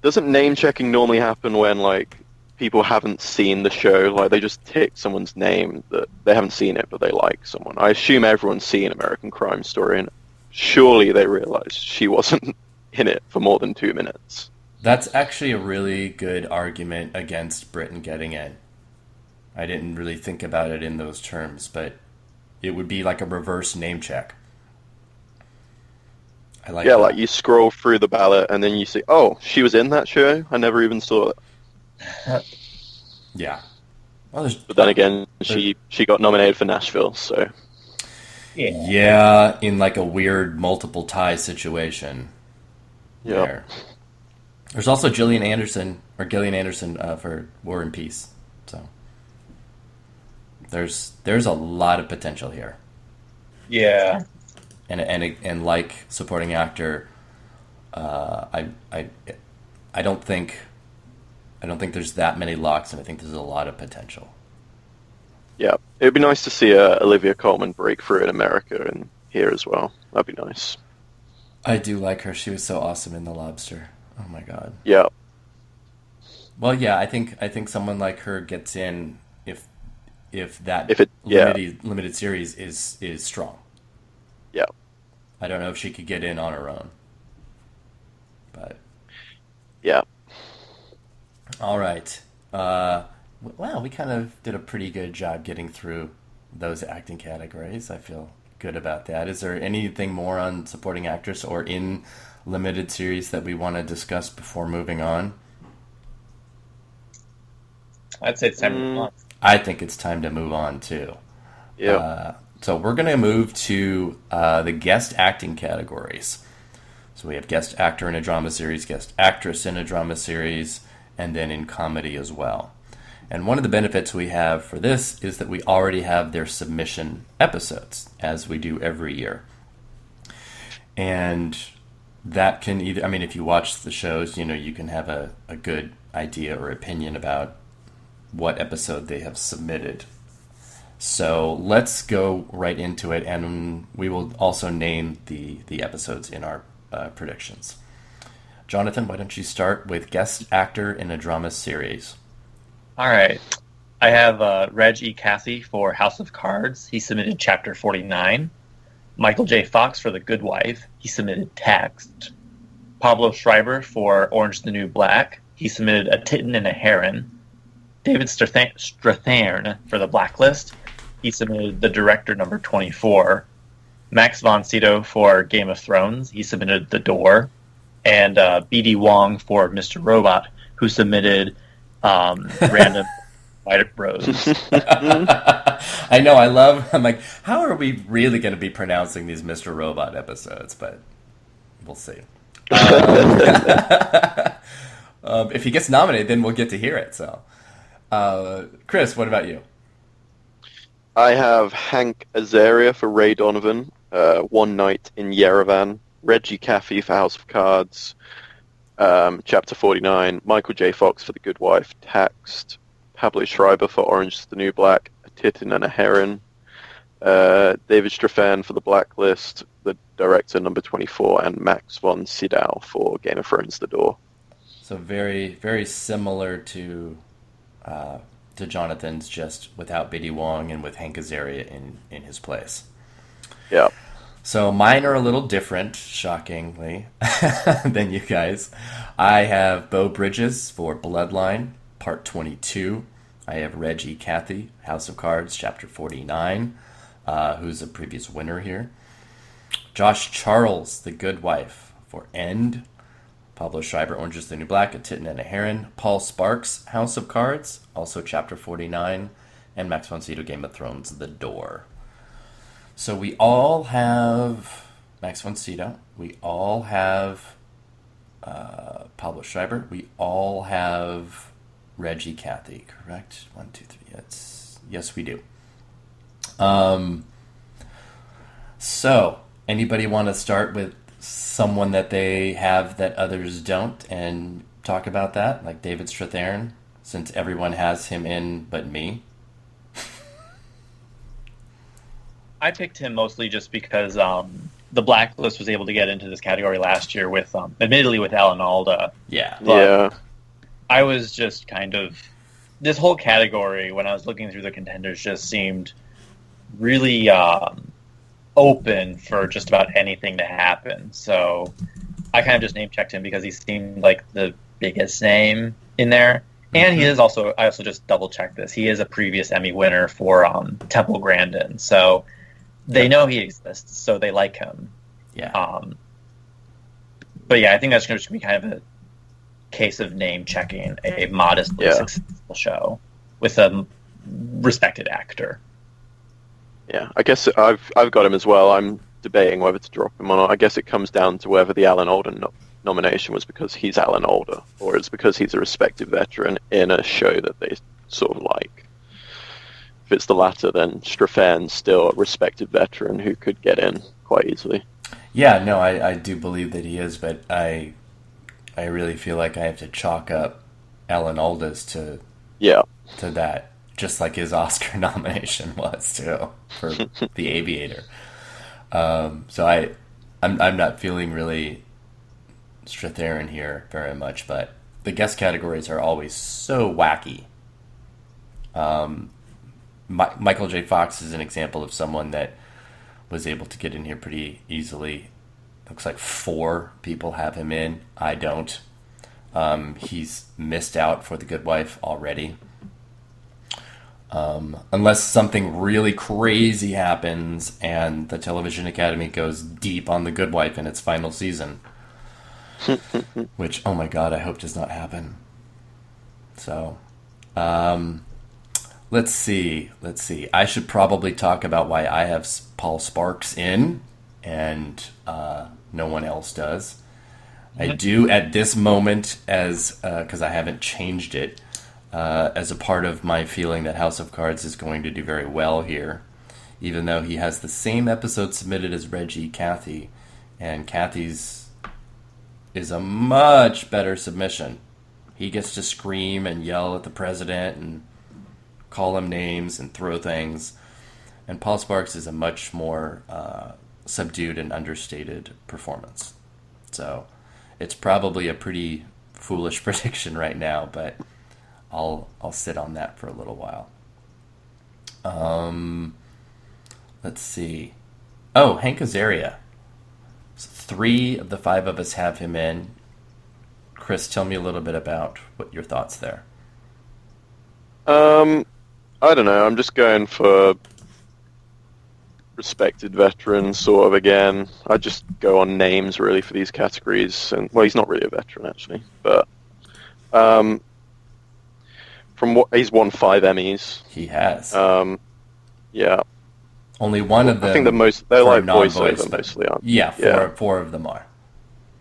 doesn't name checking normally happen when like people haven't seen the show? Like they just tick someone's name that they haven't seen it, but they like someone. I assume everyone's seen American Crime Story, and surely they realized she wasn't in it for more than 2 minutes. That's actually a really good argument against Britain getting in. I didn't really think about it in those terms, but it would be like a reverse name check. I like that. Like you scroll through the ballot and then you see, oh, she was in that show? I never even saw it. Yeah. Well, but then again, she got nominated for Nashville, so... Yeah, in like a weird multiple tie situation. Yeah. There's also Gillian Anderson for War and Peace. So there's a lot of potential here. Yeah. And like supporting actor, I don't think there's that many locks, and I think there's a lot of potential. Yeah, it would be nice to see Olivia Colman break through in America and here as well. That'd be nice. I do like her. She was so awesome in The Lobster. Oh my god. Yeah. Well, yeah, I think someone like her gets in if limited series is strong. Yeah. I don't know if she could get in on her own. But yeah. All right. Wow, we kind of did a pretty good job getting through those acting categories. I feel good about that. Is there anything more on supporting actress or in limited series that we want to discuss before moving on? I'd say it's time to move on. I think it's time to move on, too. Yeah. So we're going to move to the guest acting categories. So we have guest actor in a drama series, guest actress in a drama series, and then in comedy as well. And one of the benefits we have for this is that we already have their submission episodes, as we do every year. And that can either, I mean, if you watch the shows, you can have a good idea or opinion about what episode they have submitted. So let's go right into it, and we will also name the episodes in our predictions. Jonathan, why don't you start with guest actor in a drama series? All right. I have Reg E. Cassie for House of Cards. He submitted Chapter 49. Michael J. Fox for The Good Wife. He submitted Taxed. Pablo Schreiber for Orange is the New Black. He submitted A Titten and a Heron. David Strathairn for The Blacklist. He submitted The Director number 24. Max von Sydow for Game of Thrones. He submitted The Door. and BD Wong for Mr. Robot, who submitted random white rose. I know, I'm like, how are we really going to be pronouncing these Mr. Robot episodes? But we'll see. If he gets nominated, then we'll get to hear it. So, Chris, what about you? I have Hank Azaria for Ray Donovan, One Night in Yerevan, Reggie Caffey for House of Cards, Chapter 49, Michael J. Fox for The Good Wife, Taxed, Pablo Schreiber for Orange is the New Black, A Titan and a Heron, David Strathairn for The Blacklist, the director number 24, and Max von Sydow for Game of Thrones The Door. So very, very similar to Jonathan's, just without BD Wong and with Hank Azaria in his place. Yeah. So mine are a little different, shockingly, than you guys. I have Beau Bridges for Bloodline, Part 22. I have Reggie Cathy, House of Cards, Chapter 49, who's a previous winner here. Josh Charles, The Good Wife, for End. Pablo Schreiber, Orange is the New Black, A Titan and a Heron. Paul Sparks, House of Cards, also Chapter 49. And Max von Sydow, Game of Thrones, The Door. So we all have Max von Sydow. We all have Pablo Schreiber. We all have Reggie Cathy, correct? 1, 2, 3. Yes, we do. So, anybody want to start with someone that they have that others don't and talk about that? Like David Strathairn, since everyone has him in but me. I picked him mostly just because the Blacklist was able to get into this category last year with, admittedly, with Alan Alda. Yeah. Yeah. I was just kind of... This whole category, when I was looking through the contenders, just seemed really open for just about anything to happen. So I kind of just name-checked him because he seemed like the biggest name in there. And he is also... I also just double-checked this. He is a previous Emmy winner for Temple Grandin. So... They know he exists, so they like him. Yeah. But yeah, I think that's going to be kind of a case of name checking a modestly successful show with a respected actor. Yeah, I guess I've got him as well. I'm debating whether to drop him or not. I guess it comes down to whether the Alan Alda nomination was because he's Alan Alda, or it's because he's a respected veteran in a show that they sort of like. If it's the latter, then Strathairn's still a respected veteran who could get in quite easily. Yeah, no, I do believe that he is, but I really feel like I have to chalk up Alan Alda's to that, just like his Oscar nomination was too for The Aviator. So I'm not feeling really Strathairn here very much, but the guest categories are always so wacky. Michael J. Fox is an example of someone that was able to get in here pretty easily. Looks like 4 people have him in. I don't. He's missed out for The Good Wife already. Unless something really crazy happens and the Television Academy goes deep on The Good Wife in its final season. Which, oh my god, I hope does not happen. So, Let's see. I should probably talk about why I have Paul Sparks in, and no one else does. I do at this moment, as because I haven't changed it, as a part of my feeling that House of Cards is going to do very well here, even though he has the same episode submitted as Reggie Cathy, and Cathy's is a much better submission. He gets to scream and yell at the president and call him names and throw things. And Paul Sparks is a much more subdued and understated performance. So it's probably a pretty foolish prediction right now, but I'll sit on that for a little while. Let's see. Oh, Hank Azaria. 3 of the 5 of us have him in. Chris, tell me a little bit about what your thoughts there. I don't know. I'm just going for respected veteran, sort of, again. I just go on names, really, for these categories. And well, he's not really a veteran, actually. But from what he's won 5 Emmys. He has. Yeah. Only one of them. I think they're like non-voice, voiceover mostly, aren't they? Yeah, four of them are.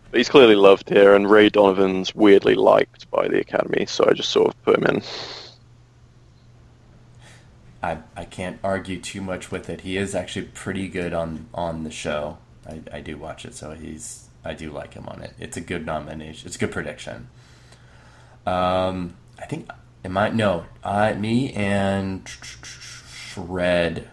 But he's clearly loved here, and Ray Donovan's weirdly liked by the Academy, so I just sort of put him in. I can't argue too much with it. He is actually pretty good on the show. I do watch it, so I do like him on it. It's a good nomination. It's a good prediction. I think me and Fred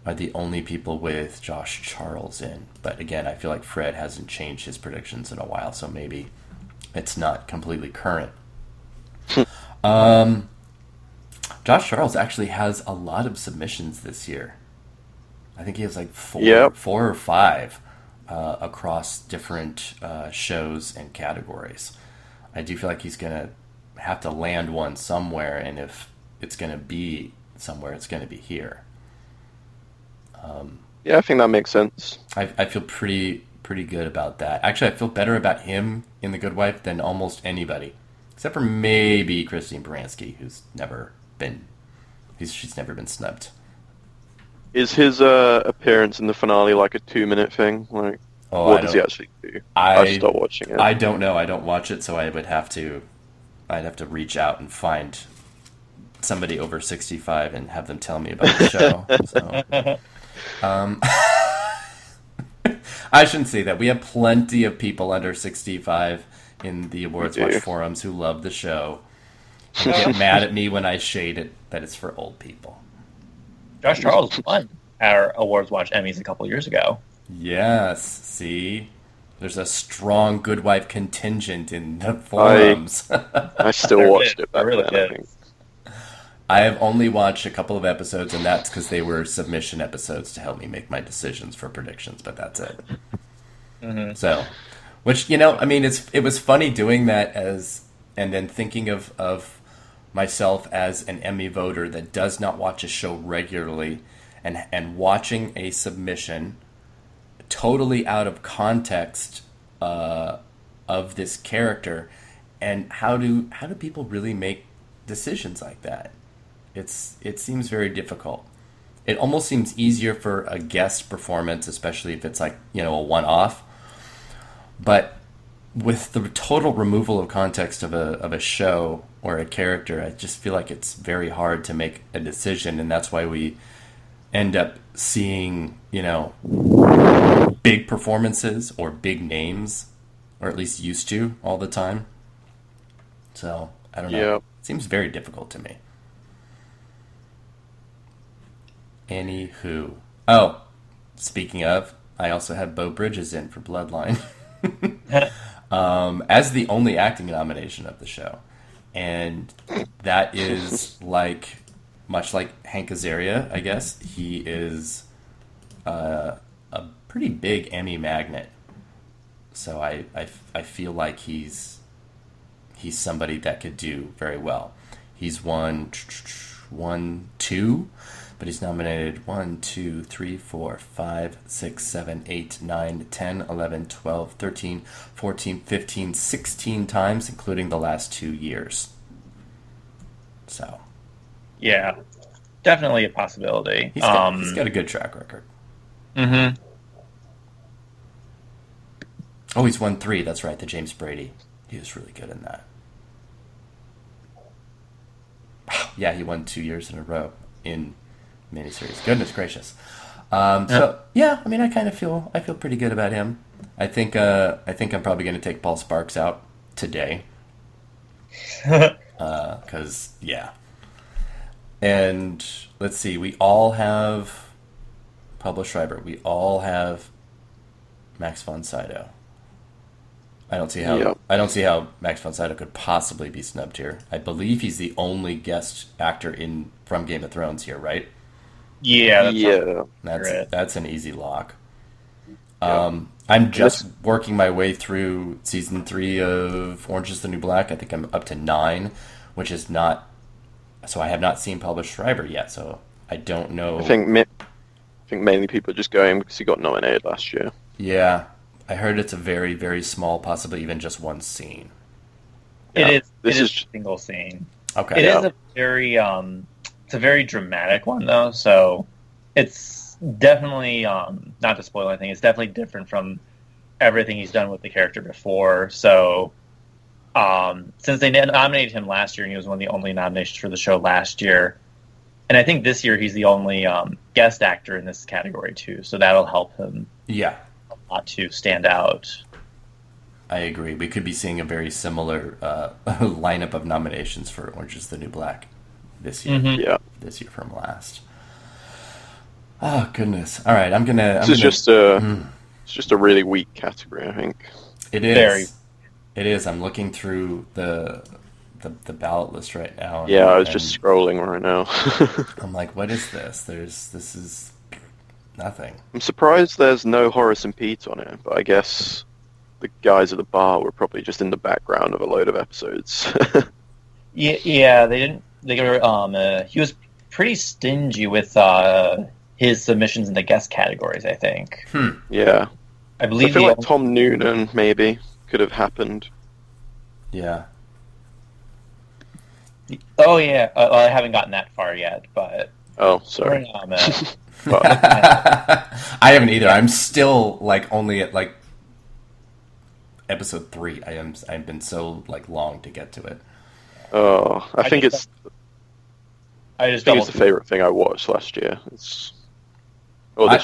are the only people with Josh Charles in. But again, I feel like Fred hasn't changed his predictions in a while, so maybe it's not completely current. Josh Charles actually has a lot of submissions this year. I think he has like 4 or 5 across different shows and categories. I do feel like he's going to have to land one somewhere, and if it's going to be somewhere, it's going to be here. I think that makes sense. I feel pretty good about that. Actually, I feel better about him in The Good Wife than almost anybody, except for maybe Christine Baranski, who's never been snubbed. Is his appearance in the finale like a 2-minute thing? Like, what does he actually do? I stopped watching it. I don't know. I don't watch it, so I'd have to reach out and find somebody over 65 and have them tell me about the show. So, I shouldn't say that. We have plenty of people under 65 in the AwardsWatch forums who love the show and get mad at me when I shade it that it's for old people. Josh Charles won our AwardsWatch Emmys a couple years ago. Yes, see? There's a strong Good Wife contingent in the forums. I still watched it back really then, did. I think. I have only watched a couple of episodes, and that's because they were submission episodes to help me make my decisions for predictions, but that's it. Mm-hmm. So, which, I mean, it was funny doing that and then thinking of myself as an Emmy voter that does not watch a show regularly and watching a submission totally out of context of this character, and how do people really make decisions like that? It seems very difficult. It almost seems easier for a guest performance, especially if it's like, a one-off. But with the total removal of context of a show or a character, I just feel like it's very hard to make a decision, and that's why we end up seeing, big performances or big names, or at least used to all the time. So, I don't know. Yeah. It seems very difficult to me. Anywho. Oh, speaking of, I also had Beau Bridges in for Bloodline. As the only acting nomination of the show. And that is much like Hank Azaria, I guess. He is a pretty big Emmy magnet. So I feel like he's somebody that could do very well. He's won 2, but he's nominated 1, 2, 3, 4, 5, 6, 7, 8, 9, 10, 11, 12, 13, 14, 15, 16 times, including the last 2 years. So. Yeah, definitely a possibility. He's got a good track record. Mm-hmm. Oh, he's won 3. That's right, the James Brady. He was really good in that. Yeah, he won 2 years in a row in miniseries. Goodness gracious. So yeah, I mean, I feel pretty good about him. I think I'm probably going to take Paul Sparks out today. Because yeah. And let's see, we all have Pablo Schreiber. We all have Max von Sydow. I don't see how Max von Sydow could possibly be snubbed here. I believe he's the only guest actor from Game of Thrones here, right? Yeah, that's an easy lock. Yeah. I'm just working my way through season 3 of Orange is the New Black. I think I'm up to 9, which is not. So I have not seen Pablo Schreiber yet. So I don't know. I think think mainly people are just going because he got nominated last year. Yeah, I heard it's a very, very small, possibly even just one scene. Yeah, It this is is a single scene. Okay. It Yeah. is a very it's a very dramatic one though, so it's definitely not to spoil anything, it's definitely different from everything he's done with the character before. So since they nominated him last year and he was one of the only nominations for the show last year, and I think this year he's the only guest actor in this category too, so that'll help him Yeah, a lot to stand out. I agree. We could be seeing a very similar lineup of nominations for Orange is the New Black this year. Mhm. yeah. This year from last. Oh goodness! All right, I'm gonna. This is just a it's just a really weak category, I think. It is. Very. It is. I'm looking through the ballot list right now. Yeah, I was just scrolling right now. I'm like, what is this? This is nothing. I'm surprised there's no Horace and Pete on it, but I guess the guys at the bar were probably just in the background of a load of episodes. Yeah, they didn't. They were. He was pretty stingy with his submissions in the guest categories. I think. Yeah. I I believe feel the like Tom Noonan maybe could have happened. Yeah. Oh yeah, I haven't gotten that far yet, but Oh, sorry. But, I haven't either. I'm still like only at like episode 3. I've been so like long to get to it. oh, I think it's I just the favorite thing I watched last year. This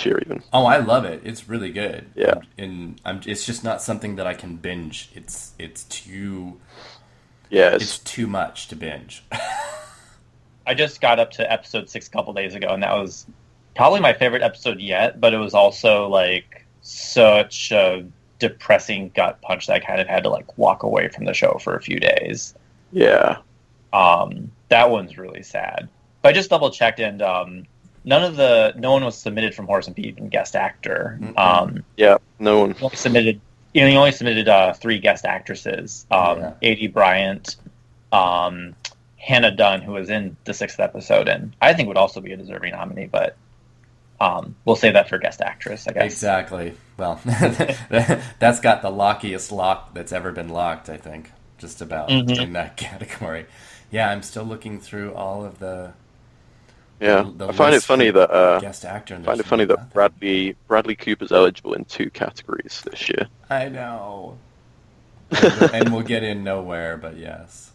year even. Oh, I love it. It's really good. Yeah. It's just not something that I can binge. It's too Yeah, it's too much to binge. I just got up to episode 6 a couple days ago, and that was probably my favorite episode yet. But it was also like such a depressing gut punch that I kind of had to like walk away from the show for a few days. yeah. That one's really sad. But I just double checked, and no one was submitted from Horace and Pete and guest actor. Yeah, no one. He only submitted 3 guest actresses. A.D. Bryant, Hannah Dunn, who was in the 6th episode, and I think would also be a deserving nominee, but we'll save that for guest actress, I guess. Exactly. Well, that's got the lockiest lock that's ever been locked, I think, just about in that category. Yeah, I'm still looking through all of the. Yeah, the I find it list funny for that guest actor. I find it funny that Bradley Cooper's eligible in 2 categories this year. I know. And we'll get in nowhere, but yes.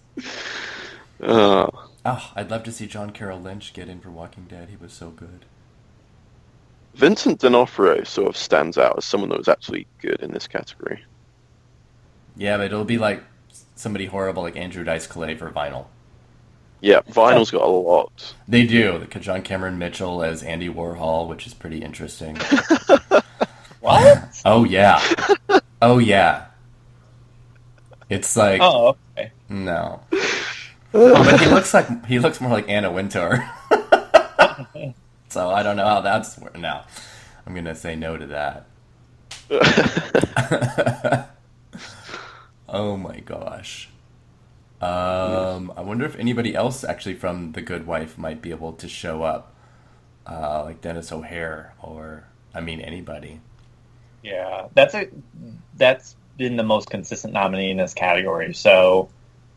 Oh, I'd love to see John Carroll Lynch get in for Walking Dead. He was so good. Vincent D'Onofrio sort of stands out as someone that was actually good in this category. Yeah, but it'll be like somebody horrible like Andrew Dice Clay for Vinyl. Yeah, Vinyl's got a lot. They do. John Cameron Mitchell as Andy Warhol, which is pretty interesting. What? Oh, yeah. Oh, yeah. It's like... Oh, okay. No. Oh, but he looks more like Anna Wintour. So I don't know how that's working now. I'm gonna say no to that. Oh my gosh. I wonder if anybody else actually from The Good Wife might be able to show up, like Dennis O'Hare or anybody. Yeah, that's been the most consistent nominee in this category. So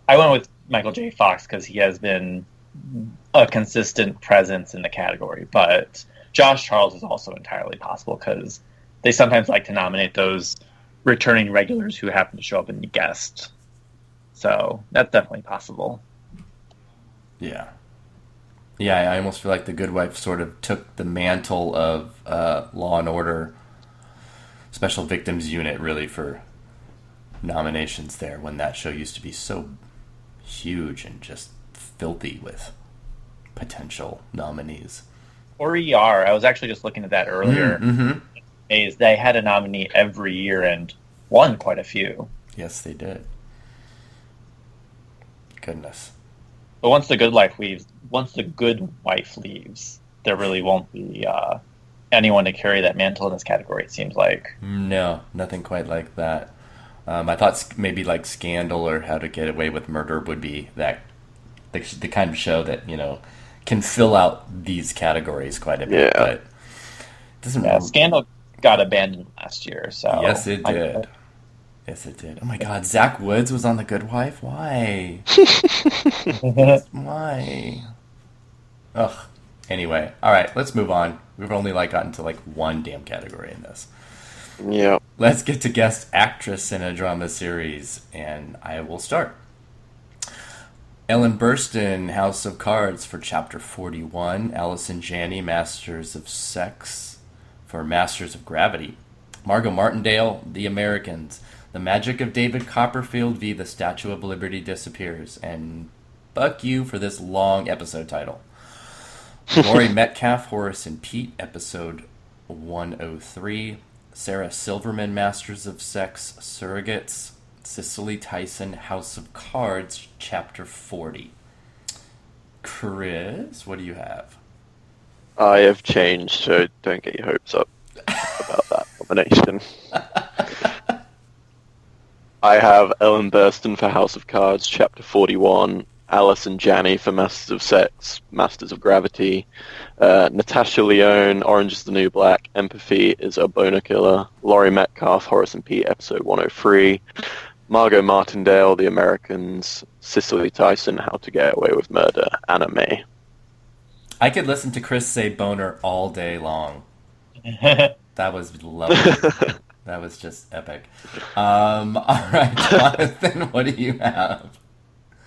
I went with Michael J. Fox because he has been a consistent presence in the category. But Josh Charles is also entirely possible because they sometimes like to nominate those returning regulars who happen to show up in the guest. So that's definitely possible. Yeah. Yeah, I almost feel like The Good Wife sort of took the mantle of Law and Order Special Victims Unit really for nominations there when that show used to be so huge and just filthy with potential nominees. Or ER. I was actually just looking at that earlier. They had a nominee every year and won quite a few. Yes, they did. Goodness. But once the good wife leaves, there really won't be anyone to carry that mantle in this category, it seems like. No, nothing quite like that. I thought maybe like Scandal or How to Get Away with Murder would be the kind of show that, can fill out these categories quite a bit. Yeah. But Scandal got abandoned last year, so... Yes, it did. Yes, it did. Oh my god, Zach Woods was on The Good Wife? Why? Why? Ugh. Anyway, alright, let's move on. We've only gotten to one damn category in this. Yeah. Let's get to Guest Actress in a Drama Series, and I will start. Ellen Burstyn, House of Cards for Chapter 41. Allison Janney, Masters of Sex for Masters of Gravity. Margo Martindale, The Americans. The Magic of David Copperfield v. The Statue of Liberty disappears. And fuck you for this long episode title. Laurie Metcalf, Horace and Pete, Episode 103. Sarah Silverman, Masters of Sex, Surrogates. Cicely Tyson, House of Cards, Chapter 40. Chris, what do you have? I have changed, so don't get your hopes up about that nomination. I have Ellen Burstyn for House of Cards, Chapter 41. Allison Janney for Masters of Sex, Masters of Gravity. Natasha Lyonne, Orange is the New Black, Empathy is a Boner Killer. Laurie Metcalf, Horace and Pete, Episode 103. Margo Martindale, The Americans. Cicely Tyson, How to Get Away with Murder, Anime. I could listen to Chris say boner all day long. That was lovely. That was just epic. All right, Jonathan, what do you have?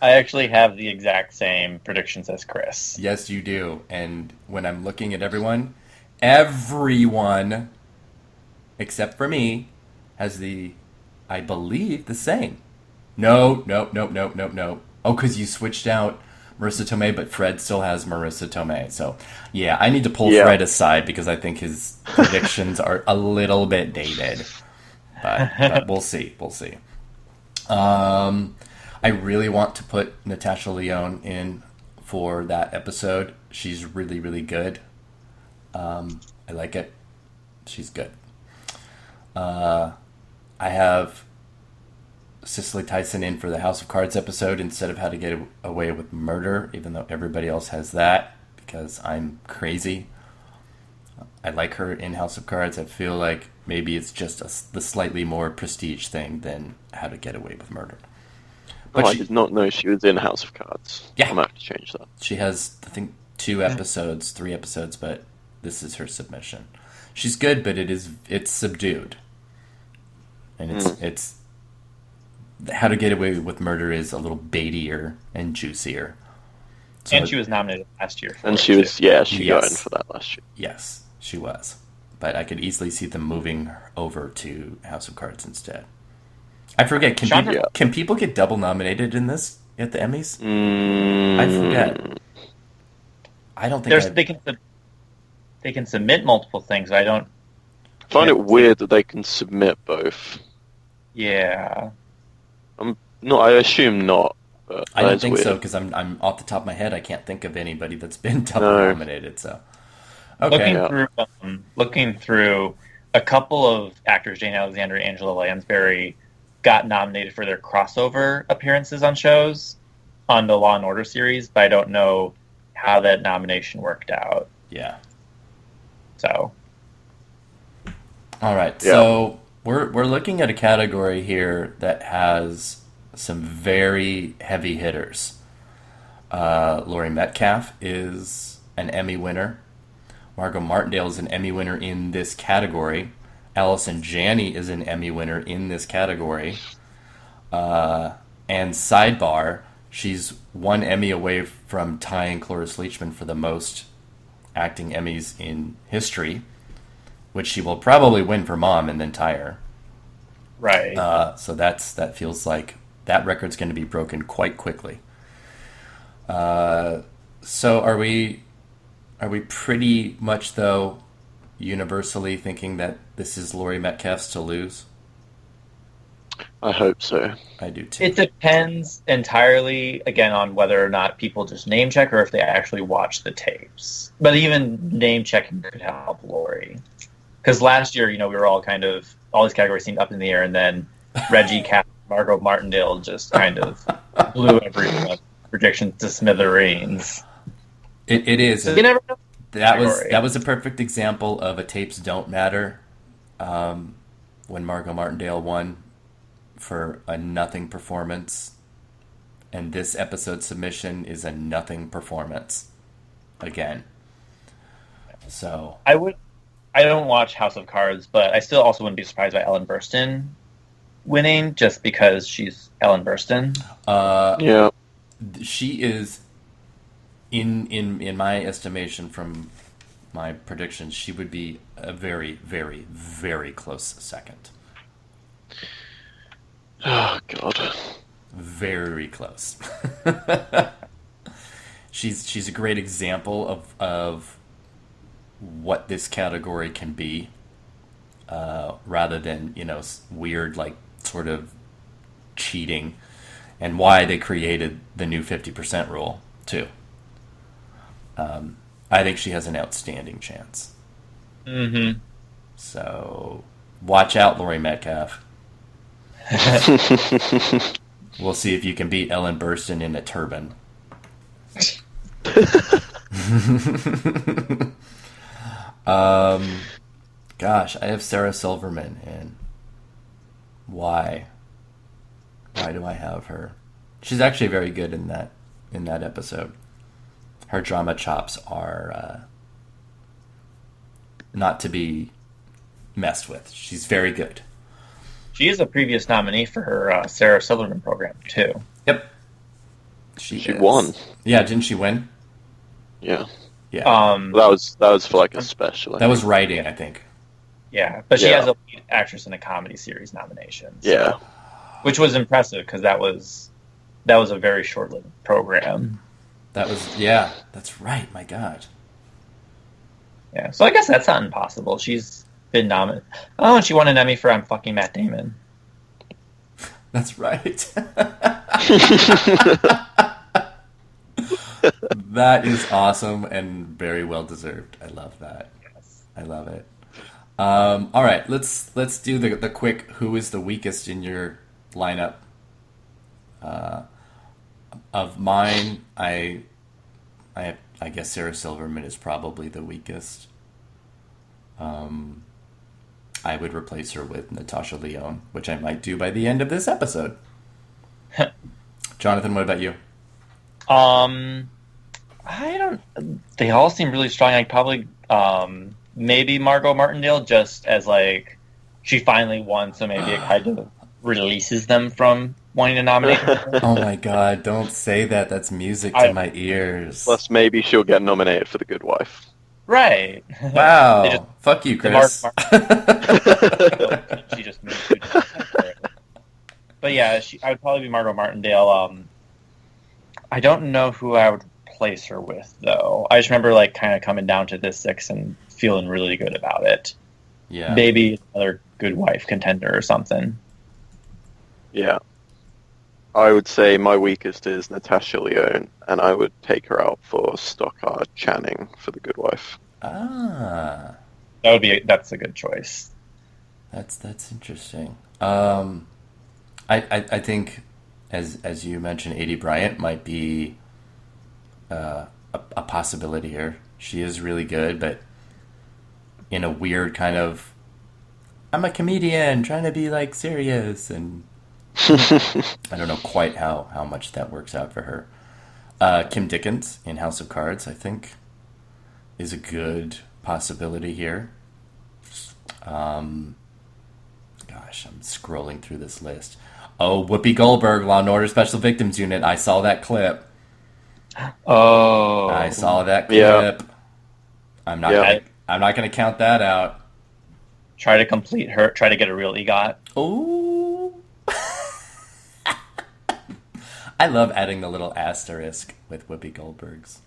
I actually have the exact same predictions as Chris. Yes, you do. And when I'm looking at everyone except for me has I believe, the same. No. Oh, because you switched out Marissa Tomei, but Fred still has Marissa Tomei. So, yeah, I need to pull Fred aside because I think his predictions are a little bit dated. But we'll see. I really want to put Natasha Lyonne in for that episode. She's really, really good. I like it. She's good. I have Cicely Tyson in for the House of Cards episode instead of How to Get Away with Murder, even though everybody else has that, because I'm crazy. I like her in House of Cards. I feel like maybe it's just the slightly more prestige thing than How to Get Away with Murder. But I did not know she was in House of Cards. Yeah. I'm going to have to change that. She has, I think, 3 episodes, but this is her submission. She's good, but it's subdued. And it's How to Get Away with Murder is a little baitier and juicier. So and she was nominated last year. She got in for that last year. Yes, she was. But I could easily see them moving over to House of Cards instead. I forget, can people get double nominated in this at the Emmys? I forget. I don't think they can submit multiple things. I don't find it weird that they can submit both. Yeah. I assume not. But I don't think so, because I'm off the top of my head, I can't think of anybody that's been double nominated. So, okay. Looking through a couple of actors, Jane Alexander and Angela Lansbury, got nominated for their crossover appearances on shows on the Law and Order series, but I don't know how that nomination worked out. Yeah. So. All right. Yeah. So we're looking at a category here that has some very heavy hitters. Laurie Metcalf is an Emmy winner. Margo Martindale is an Emmy winner in this category. Allison Janney is an Emmy winner in this category. And sidebar, she's 1 Emmy away from tying Cloris Leachman for the most acting Emmys in history, which she will probably win for Mom and then tie her. Right. So that feels like that record's going to be broken quite quickly. So are we pretty much, though, universally thinking that this is Laurie Metcalf's to lose? I hope so. I do too. It depends entirely, again, on whether or not people just name check or if they actually watch the tapes. But even name checking could help Laurie. Because last year, we were all all these categories seemed up in the air, and then Reggie Cap, Margo Martindale just kind of blew everyone's predictions to smithereens. It is. So you never know. category. That was a perfect example of a tapes don't matter. When Margo Martindale won for a nothing performance, and this episode submission is a nothing performance again. So I don't watch House of Cards, but I still also wouldn't be surprised by Ellen Burstyn winning just because she's Ellen Burstyn. Yeah. She is in my estimation from my predictions, she would be a very, very, very close second. Oh God. Very close. She's a great example of what this category can be, rather than weird like sort of cheating, and why they created the new 50% rule too. I think she has an outstanding chance. Mm-hmm. So watch out, Laurie Metcalf. We'll see if you can beat Ellen Burstyn in a turban. Gosh, I have Sarah Silverman in. Why? Why do I have her? She's actually very good in that episode. Her drama chops are not to be messed with. She's very good. She is a previous nominee for her Sarah Silverman program too. Yep. She won. Yeah, didn't she win? Yeah. Yeah. That was for like a special. That was writing, I think. Yeah, but she Yeah. has a lead actress in a comedy series nomination. So, Yeah. which was impressive because that was a very short-lived program. That's right. My God. Yeah, so I guess that's not impossible. She's been nominated. Oh, and she won an Emmy for I'm Fucking Matt Damon. That's right. That is awesome and very well deserved. I love that. Yes. I love it. All right, let's do the quick. Who is the weakest in your lineup? Of mine, I guess Sarah Silverman is probably the weakest. I would replace her with Natasha Lyonne, which I might do by the end of this episode. Jonathan, what about you? I don't. They all seem really strong. I'd probably maybe Margo Martindale, just as like she finally won, so maybe it kind of releases them from wanting to nominate her. Oh my God! Don't say that. That's music to my ears. Plus, maybe she'll get nominated for The Good Wife. Right. Wow. Fuck you, Chris. She just moved to a different category. But yeah, I would probably be Margo Martindale. I don't know who I would place her with, though. I just remember like kind of coming down to this 6 and feeling really good about it. Yeah. Maybe another Good Wife contender or something. Yeah. I would say my weakest is Natasha Lyonne, and I would take her out for Stockard Channing for The Good Wife. Ah. That's a good choice. That's interesting. I think, as you mentioned, Adie Bryant might be a possibility here. She is really good, but in a weird kind of, I'm a comedian trying to be like serious, and I don't know quite how much that works out for her. Kim Dickens in House of Cards, I think, is a good possibility here. Gosh, I'm scrolling through this list. Oh, Whoopi Goldberg, Law and Order Special Victims Unit. I saw that clip. Oh, I saw that clip. Yeah. I'm not gonna count that out. Try to complete her. Try to get a real EGOT. Oh. I love adding the little asterisk with Whoopi Goldberg's.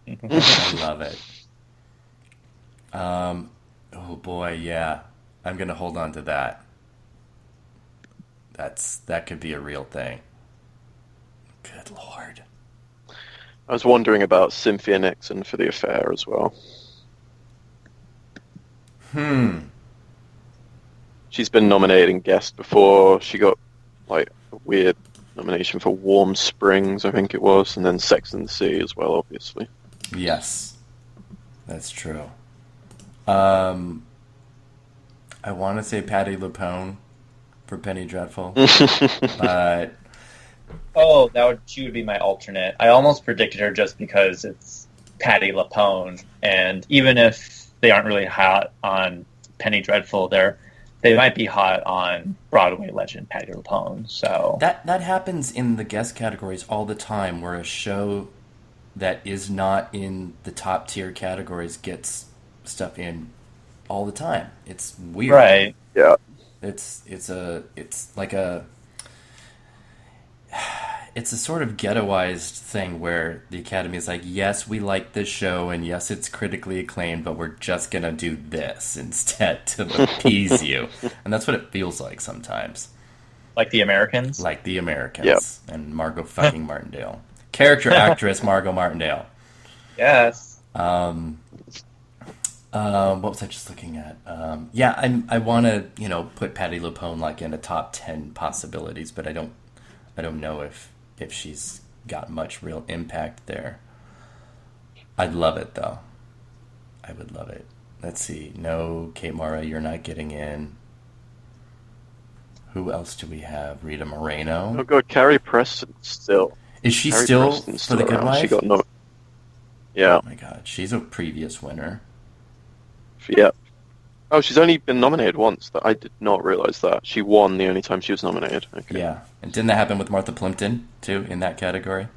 I love it. Oh boy, yeah. I'm gonna hold on to that. That could be a real thing. Good Lord. I was wondering about Cynthia Nixon for The Affair as well. She's been nominated in guest before. She got like a weird nomination for Warm Springs, I think it was, and then Sex and the City as well, obviously. Yes. That's true. I want to say Patti LuPone for Penny Dreadful, but Oh, she would be my alternate. I almost predicted her just because it's Patti LuPone, and even if they aren't really hot on Penny Dreadful, they might be hot on Broadway legend Patti LuPone. So that happens in the guest categories all the time, where a show that is not in the top tier categories gets stuff in all the time. It's weird. right. Yeah. It's a sort of ghettoized thing where the Academy is like, yes, we like this show, and yes, it's critically acclaimed, but we're just gonna do this instead to appease you, and that's what it feels like sometimes. Like the Americans. Like the Americans Yep. and Margo fucking Martindale, character actress Margo Martindale. Yes. What was I just looking at? Yeah, I want to put Patti LuPone like in a top 10 possibilities, but I don't know if she's got much real impact there. I'd love it though. I would love it. Let's see. No, Kate Mara, you're not getting in. Who else do we have? Rita Moreno. Oh god, Carrie Preston still. Is she Carrie still Preston's for The Good around. Wife? She got no. Yeah. Oh my god, she's a previous winner. Yeah. Oh, she's only been nominated once. I did not realize that. She won the only time she was nominated. Okay. Yeah, and didn't that happen with Martha Plimpton too in that category?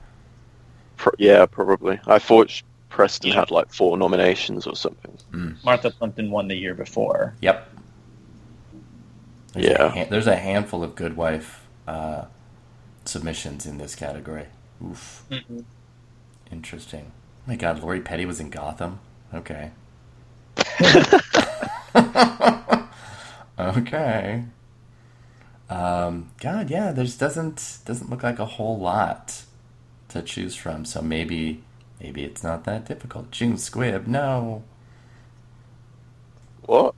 Yeah, probably. I thought Preston had like 4 nominations or something. Martha Plimpton won the year before. Yep. Yeah. There's a handful of Good Wife submissions in this category. Oof. Mhm. Interesting. Oh my god, Lori Petty was in Gotham? Okay. Okay. God, yeah, there's doesn't look like a whole lot to choose from, so maybe it's not that difficult. June Squibb, no. What?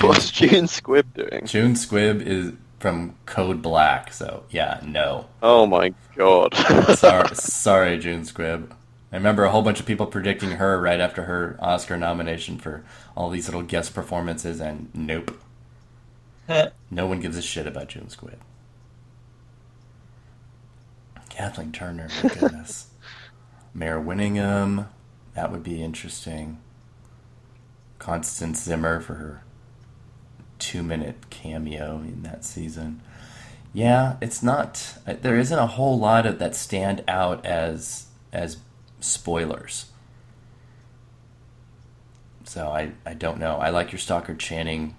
What's June Squibb doing? June Squibb is from Code Black, so yeah, no. Oh my god. Sorry, June Squibb. I remember a whole bunch of people predicting her right after her Oscar nomination for all these little guest performances, and nope. No one gives a shit about June Squibb. Kathleen Turner, my goodness. Mayor Winningham, that would be interesting. Constance Zimmer for her 2-minute cameo in that season. Yeah, it's not. There isn't a whole lot of that stand out as spoilers. So I don't know. I like your Stockard Channing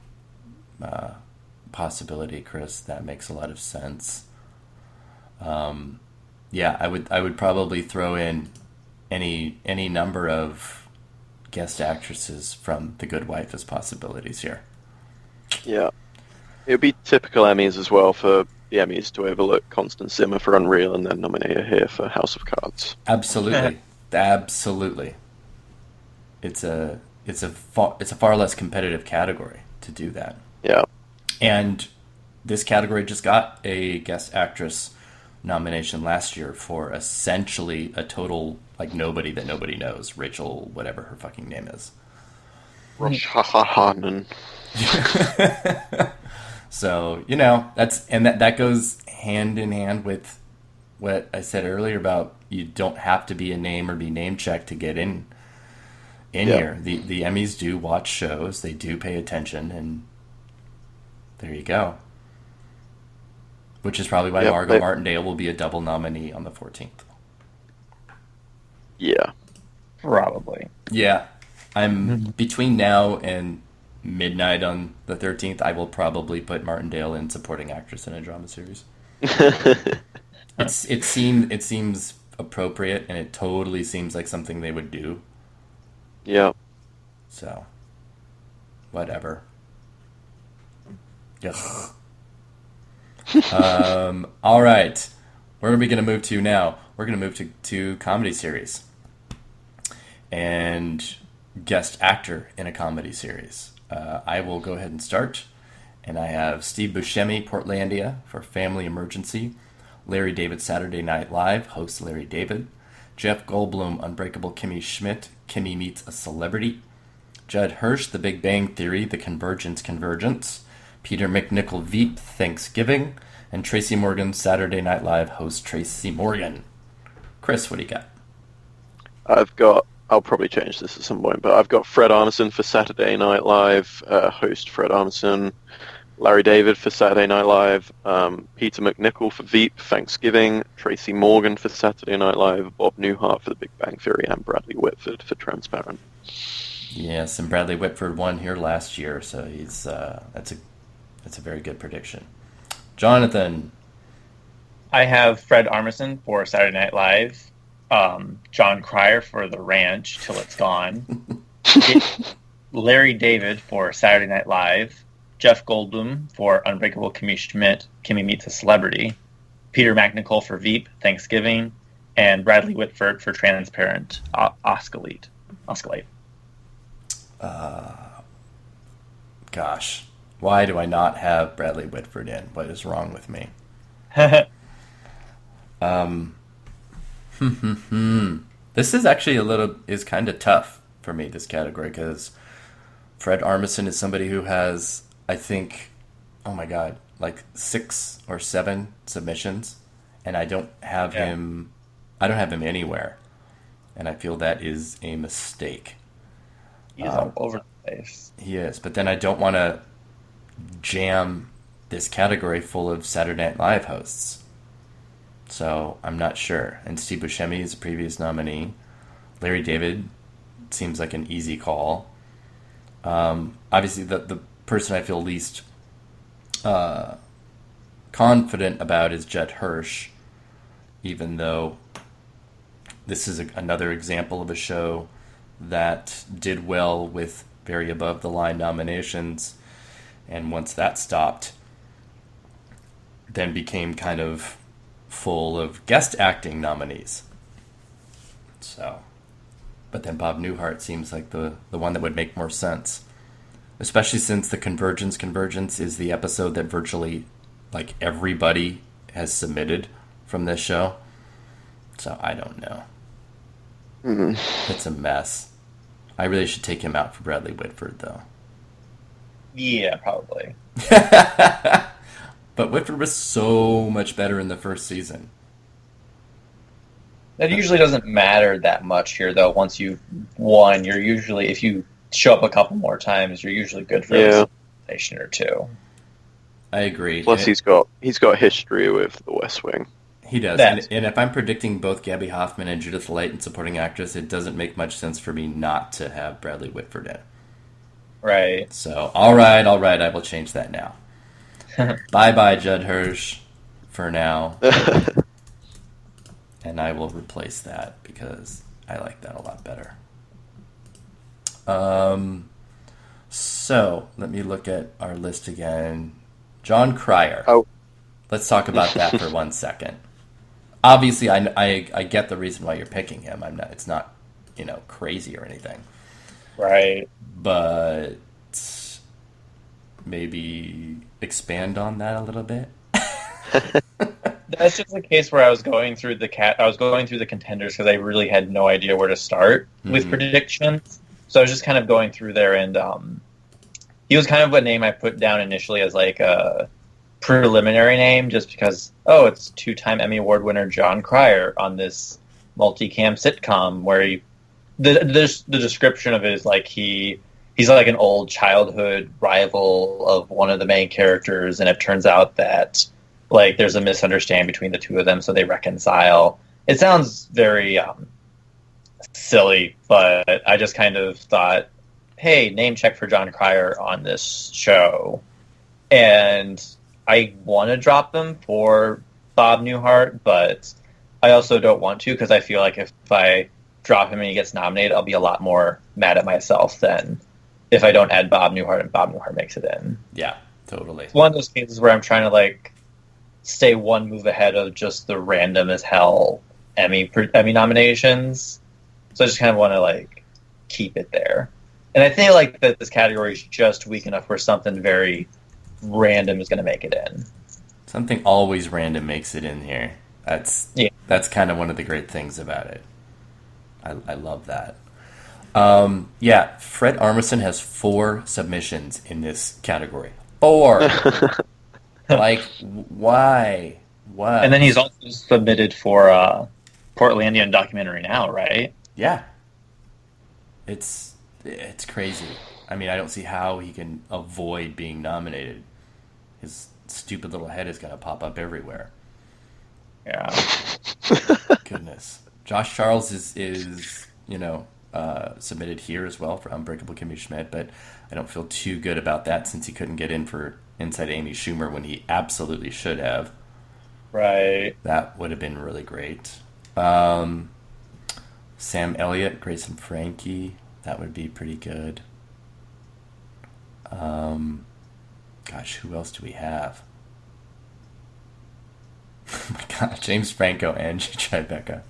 possibility, Chris. That makes a lot of sense. Yeah, I would probably throw in any number of guest actresses from The Good Wife as possibilities here. Yeah. It would be typical Emmys as well for the Emmys to overlook Constance Zimmer for Unreal and then nominate her here for House of Cards. Absolutely. Absolutely. It's a far less competitive category to do that. Yeah. And this category just got a guest actress nomination last year for essentially a total like nobody that nobody knows, Rachel whatever her fucking name is. Rosh Hashanah. So, that goes hand in hand with what I said earlier about you don't have to be a name or be name checked to get in here. The Emmys do watch shows, they do pay attention, and there you go. Which is probably why Margo Martindale will be a double nominee on the 14th. Yeah. Probably. Yeah. I'm between now and midnight on the 13th, I will probably put Martindale in supporting actress in a drama series. It seems appropriate, and it totally seems like something they would do. Yeah. So, whatever. Ugh. All right. Where are we going to move to now? We're going to move to comedy series. And guest actor in a comedy series. I will go ahead and start. And I have Steve Buscemi, Portlandia, for Family Emergency. Larry David, Saturday Night Live, host Larry David. Jeff Goldblum, Unbreakable Kimmy Schmidt, Kimmy Meets a Celebrity. Judd Hirsch, The Big Bang Theory, The Convergence. Peter McNichol, Veep, Thanksgiving. And Tracy Morgan, Saturday Night Live host Tracy Morgan. Chris, what do you got? I'll probably change this at some point, but I've got Fred Armisen for Saturday Night Live, host Fred Armisen. Larry David for Saturday Night Live, Peter McNichol for Veep, Thanksgiving, Tracy Morgan for Saturday Night Live, Bob Newhart for The Big Bang Theory, and Bradley Whitford for Transparent. Yes, and Bradley Whitford won here last year, so he's that's a very good prediction. Jonathan. I have Fred Armisen for Saturday Night Live, John Cryer for The Ranch Till It's Gone, Larry David for Saturday Night Live, Jeff Goldblum for Unbreakable Kimmy Schmidt, Kimmy Meets a Celebrity, Peter McNichol for Veep, Thanksgiving, and Bradley Whitford for Transparent, Oscillate. Gosh, why do I not have Bradley Whitford in? What is wrong with me? This is actually is kind of tough for me, this category, because Fred Armisen is somebody who has, I think, oh my God, like 6 or 7 submissions, and I don't have him anywhere, and I feel that is a mistake. He's all over the place. He is, but then I don't want to jam this category full of Saturday Night Live hosts. So I'm not sure. And Steve Buscemi is a previous nominee. Larry David seems like an easy call. Obviously, the person I feel least confident about is Judd Hirsch, even though this is another example of a show that did well with very above-the-line nominations, and once that stopped, then became kind of full of guest acting nominees. So, but then Bob Newhart seems like the one that would make more sense, especially since the Convergence is the episode that virtually like everybody has submitted from this show. So I don't know. It's a mess. I really should take him out for Bradley Whitford, though. Yeah, probably. But Whitford was so much better in the first season. That usually doesn't matter that much here, though. Once you've won, you're usually, if you show up a couple more times, you're usually good for a station or two. I agree. Plus, he's got history with The West Wing. He does. And if I'm predicting both Gabby Hoffman and Judith Light in supporting actress, it doesn't make much sense for me not to have Bradley Whitford in. Right. So, all right, I will change that now. Bye-bye, Judd Hirsch, for now. And I will replace that because I like that a lot better. So, let me look at our list again. John Cryer. Oh. Let's talk about that for 1 second. Obviously, I get the reason why you're picking him. It's not, crazy or anything. Right. But maybe expand on that a little bit. That's just a case where I was going through the contenders because I really had no idea where to start with predictions. So I was just kind of going through there, and he was kind of a name I put down initially as like a preliminary name, just because it's 2-time Emmy Award winner John Cryer on this multicam sitcom where the description of it is like he's like an old childhood rival of one of the main characters, and it turns out that like there's a misunderstanding between the two of them, so they reconcile. It sounds very silly, but I just kind of thought, hey, name check for John Cryer on this show. And I want to drop them for Bob Newhart, but I also don't want to because I feel like if I drop him and he gets nominated, I'll be a lot more mad at myself than if I don't add Bob Newhart and Bob Newhart makes it in. Yeah, totally. It's one of those cases where I'm trying to like stay one move ahead of just the random as hell Emmy nominations. So I just kind of want to like keep it there. And I think like that this category is just weak enough where something very random is going to make it in. Something always random makes it in here. That's kind of one of the great things about it. I love that. Yeah, Fred Armisen has 4 submissions in this category. 4. Like, why? What? And then he's also submitted for Portlandian documentary now, right? Yeah. It's crazy. I mean, I don't see how he can avoid being nominated. His stupid little head is going to pop up everywhere. Yeah. Goodness. Josh Charles is submitted here as well for Unbreakable Kimmy Schmidt, but I don't feel too good about that since he couldn't get in for Inside Amy Schumer when he absolutely should have. Right. That would have been really great. Sam Elliott, Grace and Frankie, that would be pretty good. Gosh, who else do we have? Oh my God, James Franco and Tribeca.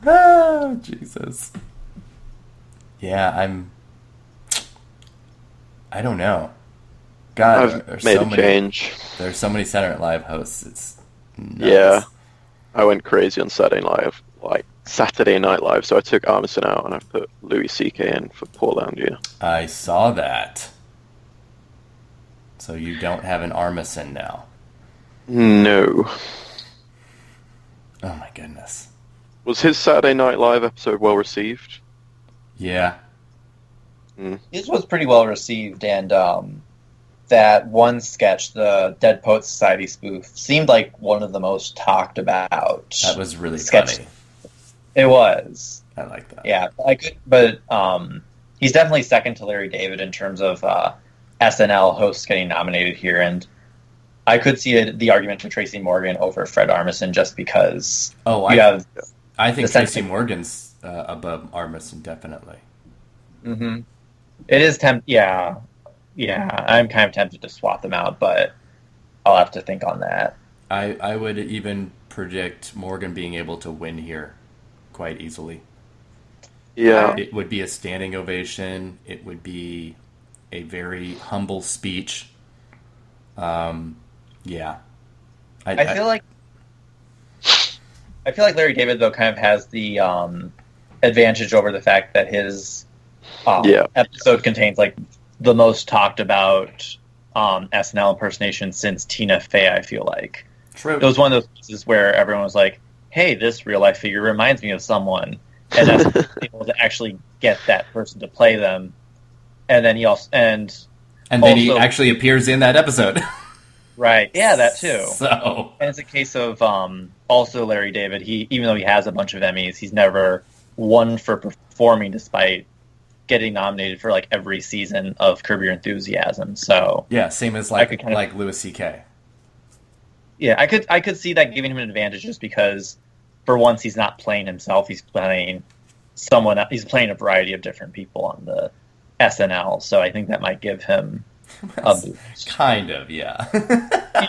Oh, Jesus. Yeah, I don't know. God, I've made a change. There's so many Saturday Night Live hosts. It's nuts. Yeah, I went crazy on Saturday Night Live, so I took Armisen out and I put Louis C.K. in for Portlandia. I saw that. So you don't have an Armisen now? No. Oh my goodness. Was his Saturday Night Live episode well received? Yeah. His was pretty well received, and that one sketch, the Dead Poets Society spoof, seemed like one of the most talked about. That was really sketch. funny. It was. I like that. Yeah, but he's definitely second to Larry David in terms of SNL hosts getting nominated here, and I could see the argument for Tracy Morgan over Fred Armisen just because I think Tracy Morgan's above Armisen, definitely. Mm-hmm. It is yeah. I'm kind of tempted to swap them out, but I'll have to think on that. I would even predict Morgan being able to win here quite easily. Yeah. It would be a standing ovation. It would be a very humble speech. Yeah. I feel like Larry David, though, kind of has the advantage over the fact that his episode contains like the most talked about SNL impersonation since Tina Fey. I feel like True. It was one of those cases where everyone was like, "Hey, this real life figure reminds me of someone," and that's able to actually get that person to play them. And then he he actually appears in that episord. Right. Yeah, that too. So, and it's a case of also Larry David. He, even though he has a bunch of Emmys, he's never won for performing, despite getting nominated for like every season of Curb Your Enthusiasm. So yeah, same as like Louis C.K. Yeah, I could see that giving him an advantage just because, for once, he's not playing himself. He's playing someone. He's playing a variety of different people on the SNL. So I think that might give him a boost. Kind of, yeah.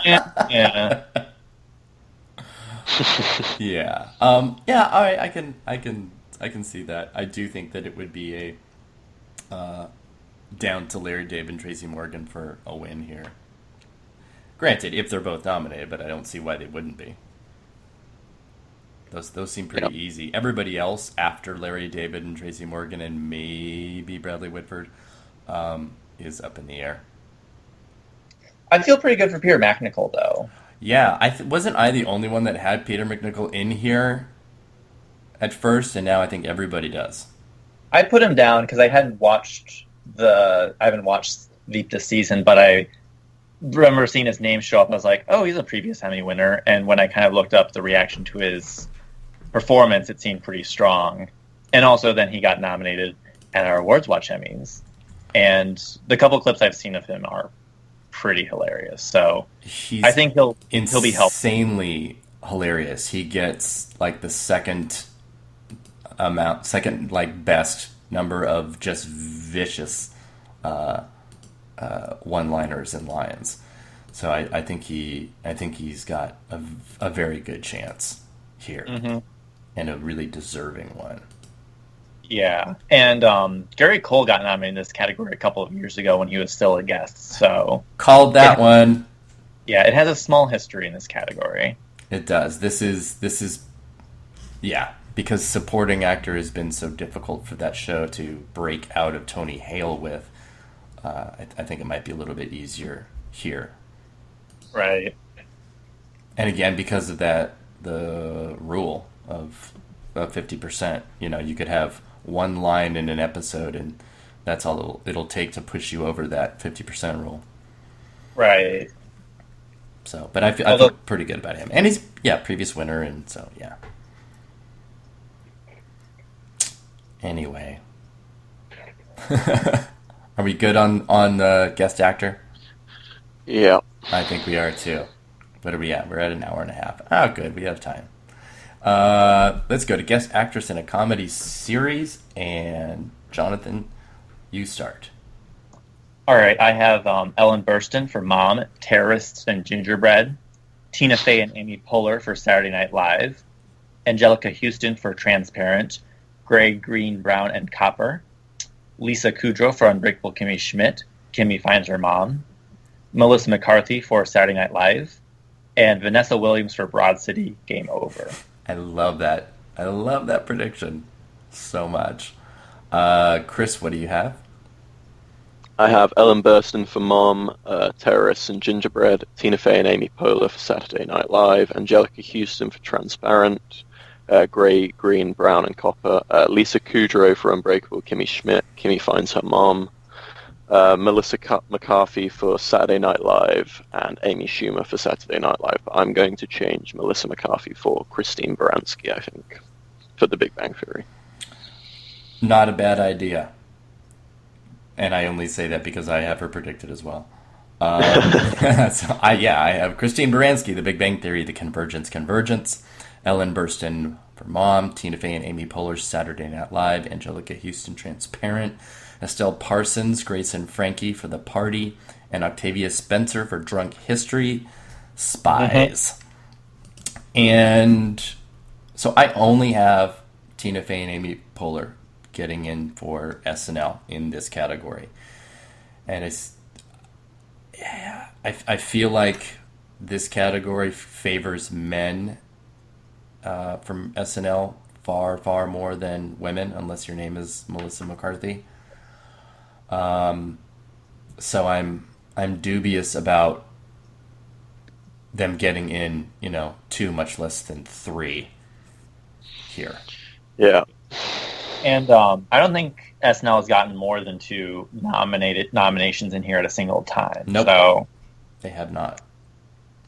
Yeah. Yeah. All right. I can see that. I do think that it would be a down to Larry David and Tracy Morgan for a win here. Granted, if they're both nominated, but I don't see why they wouldn't be. Those seem pretty easy. Everybody else after Larry David and Tracy Morgan and maybe Bradley Whitford is up in the air. I feel pretty good for Peter MacNicol, though. Yeah, wasn't I the only one that had Peter MacNicol in here at first, and now I think everybody does. I put him down because I haven't watched Veep this season, but I remember seeing his name show up. I was like, oh, he's a previous Emmy winner. And when I kind of looked up the reaction to his performance, it seemed pretty strong. And also then he got nominated at our AwardsWatch Emmys. And the couple clips I've seen of him are pretty hilarious. So I think he'll be helpful. Insanely hilarious. He gets like the second best number of just vicious one-liners and lines. So I think he's got a very good chance here, and a really deserving one. Yeah, and Gary Cole got nominated in this category a couple of years ago when he was still a guest. So called that one. Yeah, it has a small history in this category. It does. This is yeah. because supporting actor has been so difficult for that show to break out of Tony Hale with, I think it might be a little bit easier here. Right. And again, because of that, the rule of 50%, you could have one line in an episode, and that's all it'll take to push you over that 50% rule. Right. So, but I feel pretty good about him, and he's previous winner, and so yeah. Anyway, are we good on the guest actor? Yeah. I think we are too. What are we at? We're at an hour and a half. Oh, good. We have time. Let's go to guest actress in a comedy series, and Jonathan, you start. All right, I have Ellen Burstyn for Mom, Terrorists, and Gingerbread, Tina Fey and Amy Poehler for Saturday Night Live, Angelica Houston for Transparent, Gray, Green, Brown, and Copper, Lisa Kudrow for Unbreakable Kimmy Schmidt, Kimmy Finds Her Mom, Melissa McCarthy for Saturday Night Live, and Vanessa Williams for Broad City, Game Over. I love that. I love that prediction so much. Chris, what do you have? I have Ellen Burstyn for Mom, Terrorists and Gingerbread, Tina Fey and Amy Poehler for Saturday Night Live, Angelica Houston for Transparent, Gray, Green, Brown, and Copper, Lisa Kudrow for Unbreakable Kimmy Schmidt, Kimmy Finds Her Mom, Melissa McCarthy for Saturday Night Live, and Amy Schumer for Saturday Night Live. But I'm going to change Melissa McCarthy for Christine Baranski, I think, for The Big Bang Theory. Not a bad idea. And I only say that because I have her predicted as well. So I have Christine Baranski, The Big Bang Theory, The Convergence, Ellen Burstyn for Mom, Tina Fey and Amy Poehler, Saturday Night Live, Angelica Houston, Transparent, Estelle Parsons, Grace and Frankie for The Party, and Octavia Spencer for Drunk History, Spies. Mm-hmm. And so I only have Tina Fey and Amy Poehler getting in for SNL in this category. And I feel like this category favors men from SNL far, far more than women, unless your name is Melissa McCarthy. So I'm dubious about them getting in, 2, much less than 3 here. Yeah. And I don't think SNL has gotten more than 2 nominations in here at a single time. Nope. So they have not.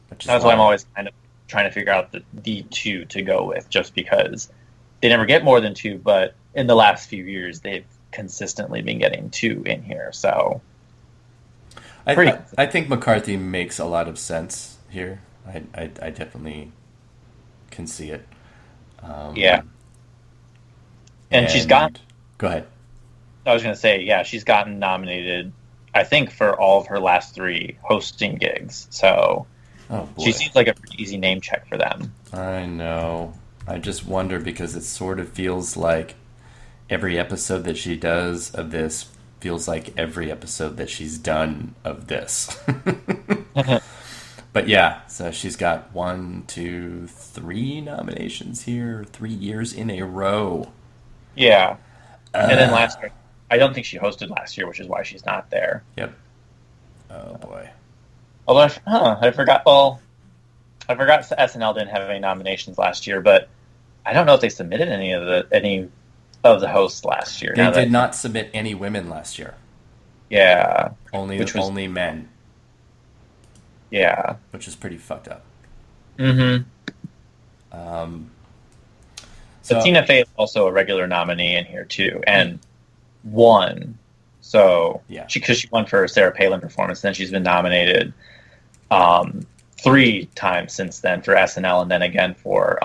That's why I'm always kind of trying to figure out the 2 to go with, just because they never get more than 2, but in the last few years they've consistently been getting 2 in here. So I think McCarthy makes a lot of sense here. I definitely can see it. Yeah. And she's got... Go ahead. I was going to say, she's gotten nominated, I think, for all of her last 3 hosting gigs. So she seems like a pretty easy name check for them. I know. I just wonder, because it sort of feels like every episode that she does of this feels like every episode that she's done of this. But so she's got 1, 2, 3 nominations here, 3 years in a row. Yeah. And then last year, I don't think she hosted last year, which is why she's not there. Yep. Oh, boy. Although, I forgot. Well, I forgot SNL didn't have any nominations last year, but I don't know if they submitted any of the hosts last year. They did not submit any women last year. Yeah. Only men. Yeah. Which is pretty fucked up. Mm-hmm. So Tina Fey is also a regular nominee in here too, and won. So because she won for her Sarah Palin performance, then she's been nominated 3 times since then for SNL, and then again for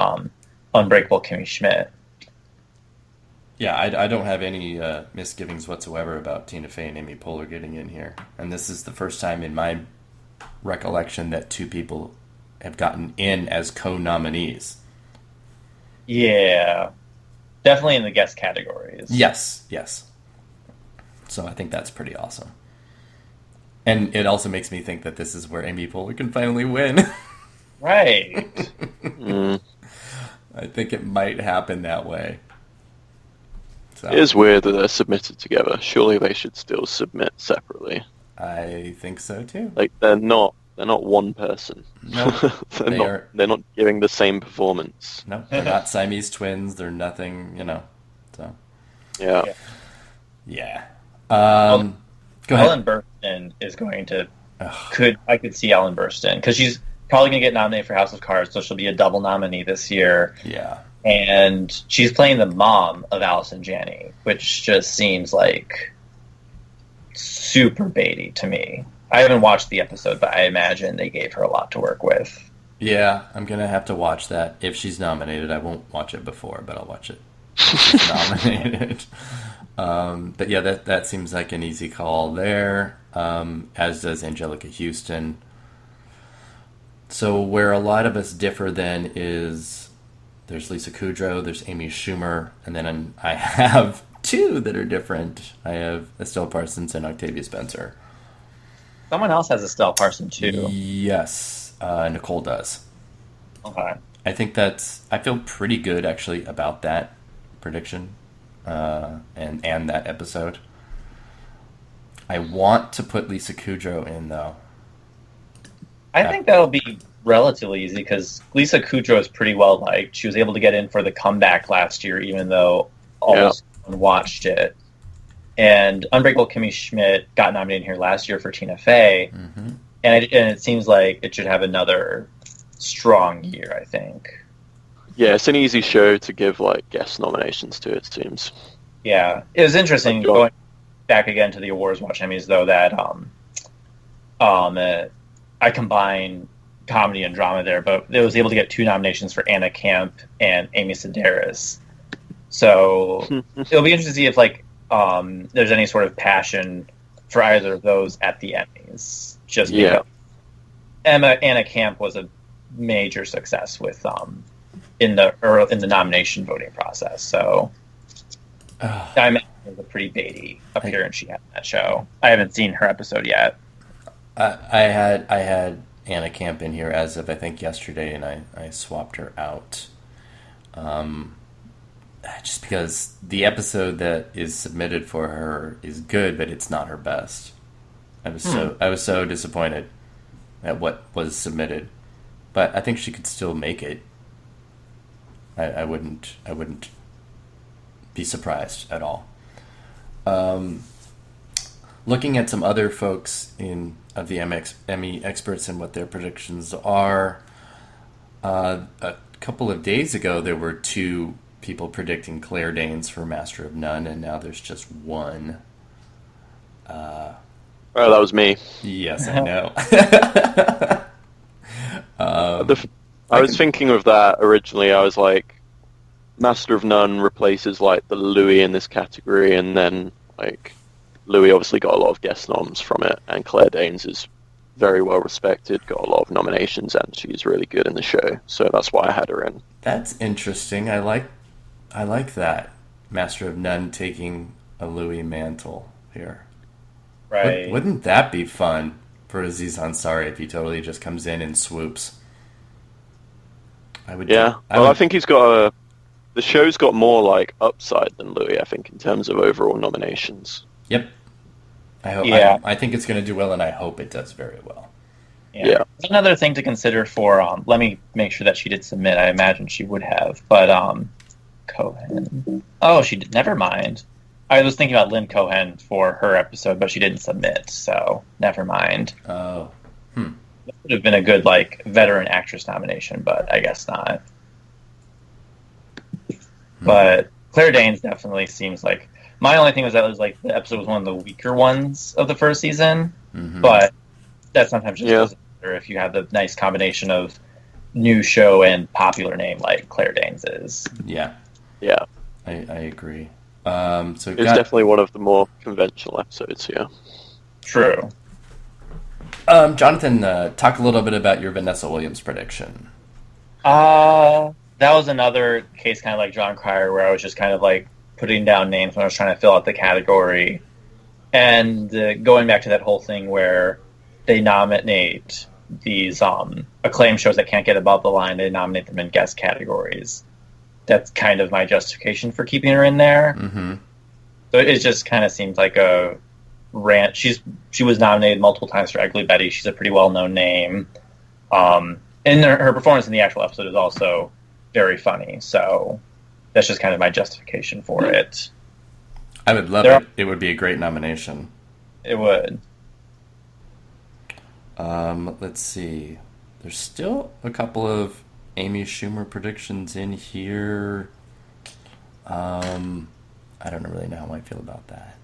Unbreakable Kimmy Schmidt. Yeah, I don't have any misgivings whatsoever about Tina Fey and Amy Poehler getting in here, and this is the first time in my recollection that 2 people have gotten in as co-nominees. Yeah, definitely in the guest categories. Yes. So I think that's pretty awesome. And it also makes me think that this is where Amy Poehler can finally win. Right. I I think it might happen that way. So, It is weird that they're submitted together. Surely they should still submit separately. I think so too. Like they're not one person. No, they're not giving the same performance. No, they're not Siamese twins. They're nothing, So Yeah. yeah. Well, Go ahead. Ellen Burstyn is going to I could see Ellen Burstyn because she's probably going to get nominated for House of Cards, so she'll be a double nominee this year. Yeah. And she's playing the mom of Allison Janney, which just seems like super baity to me. I haven't watched the episode, but I imagine they gave her a lot to work with. Yeah, I'm gonna have to watch that. If she's nominated, I won't watch it before, but I'll watch it if she's nominated. But yeah, that seems like an easy call there, as does Angelica Houston. So where a lot of us differ then is there's Lisa Kudrow, there's Amy Schumer, and then I have two that are different. I have Estelle Parsons and Octavia Spencer. Someone else has Estelle Parsons too. Yes, Nicole does. Okay. I think I feel pretty good actually about that prediction, and that episode. I want to put Lisa Kudrow in though. I think that'll be relatively easy because Lisa Kudrow is pretty well liked. She was able to get in for the comeback last year, even though almost no one watched it. And Unbreakable Kimmy Schmidt got nominated here last year for Tina Fey, and it seems like it should have another strong year, I think. Yeah, it's an easy show to give like guest nominations to, it seems. Yeah. It was interesting going back again to the AwardsWatch Emmys, though, that I combine comedy and drama there, but it was able to get two nominations for Anna Camp and Amy Sedaris. So it'll be interesting to see if there's any sort of passion for either of those at the Emmys. Just because Anna Camp was a major success with in the nomination voting process. So I imagine it was a pretty baity appearance she had in that show. I haven't seen her episode yet. I had Anna Camp in here as of I think yesterday, and I swapped her out. Just because the episode that is submitted for her is good, but it's not her best. I was so disappointed at what was submitted, but I think she could still make it. I wouldn't be surprised at all. Looking at some other folks of the Emmy experts and what their predictions are, a couple of days ago there were two people predicting Claire Danes for Master of None, and now there's just one. Oh, that was me. Yes, I know. I was thinking of that originally. I was like, Master of None replaces like the Louis in this category, and then like Louis obviously got a lot of guest noms from it, and Claire Danes is very well respected, got a lot of nominations, and she's really good in the show. So that's why I had her in. That's interesting. I like that. Master of None taking a Louis mantle here. Right. Wouldn't that be fun for Aziz Ansari if he totally just comes in and swoops? I think he's got the show's got more like upside than Louis, I think, in terms of overall nominations. Yep. I think it's going to do well, and I hope it does very well. Yeah. Another thing to consider for let me make sure that she did submit. I imagine she would have, but Cohen. Oh, she did. Never mind. I was thinking about Lynn Cohen for her episode, but she didn't submit, so never mind. Oh. That would have been a good veteran actress nomination, but I guess not. But Claire Danes definitely seems like. My only thing was that the episode was one of the weaker ones of the first season, but that sometimes just doesn't matter if you have the nice combination of new show and popular name like Claire Danes is. Yeah. Yeah. I agree. It's definitely one of the more conventional episodes, yeah. True. Jonathan, talk a little bit about your Vanessa Williams prediction. That was another case kind of like John Cryer, where I was just kind of putting down names when I was trying to fill out the category. And going back to that whole thing where they nominate these acclaimed shows that can't get above the line, they nominate them in guest categories. that's kind of my justification for keeping her in there. Mm-hmm. So it just kind of seems like a rant. She was nominated multiple times for Ugly Betty. She's a pretty well-known name. And her performance in the actual episode is also very funny. So that's just kind of my justification for it. I would love it. It would be a great nomination. It would. Let's see. There's still a couple of Amy Schumer predictions in here. I don't really know how I feel about that.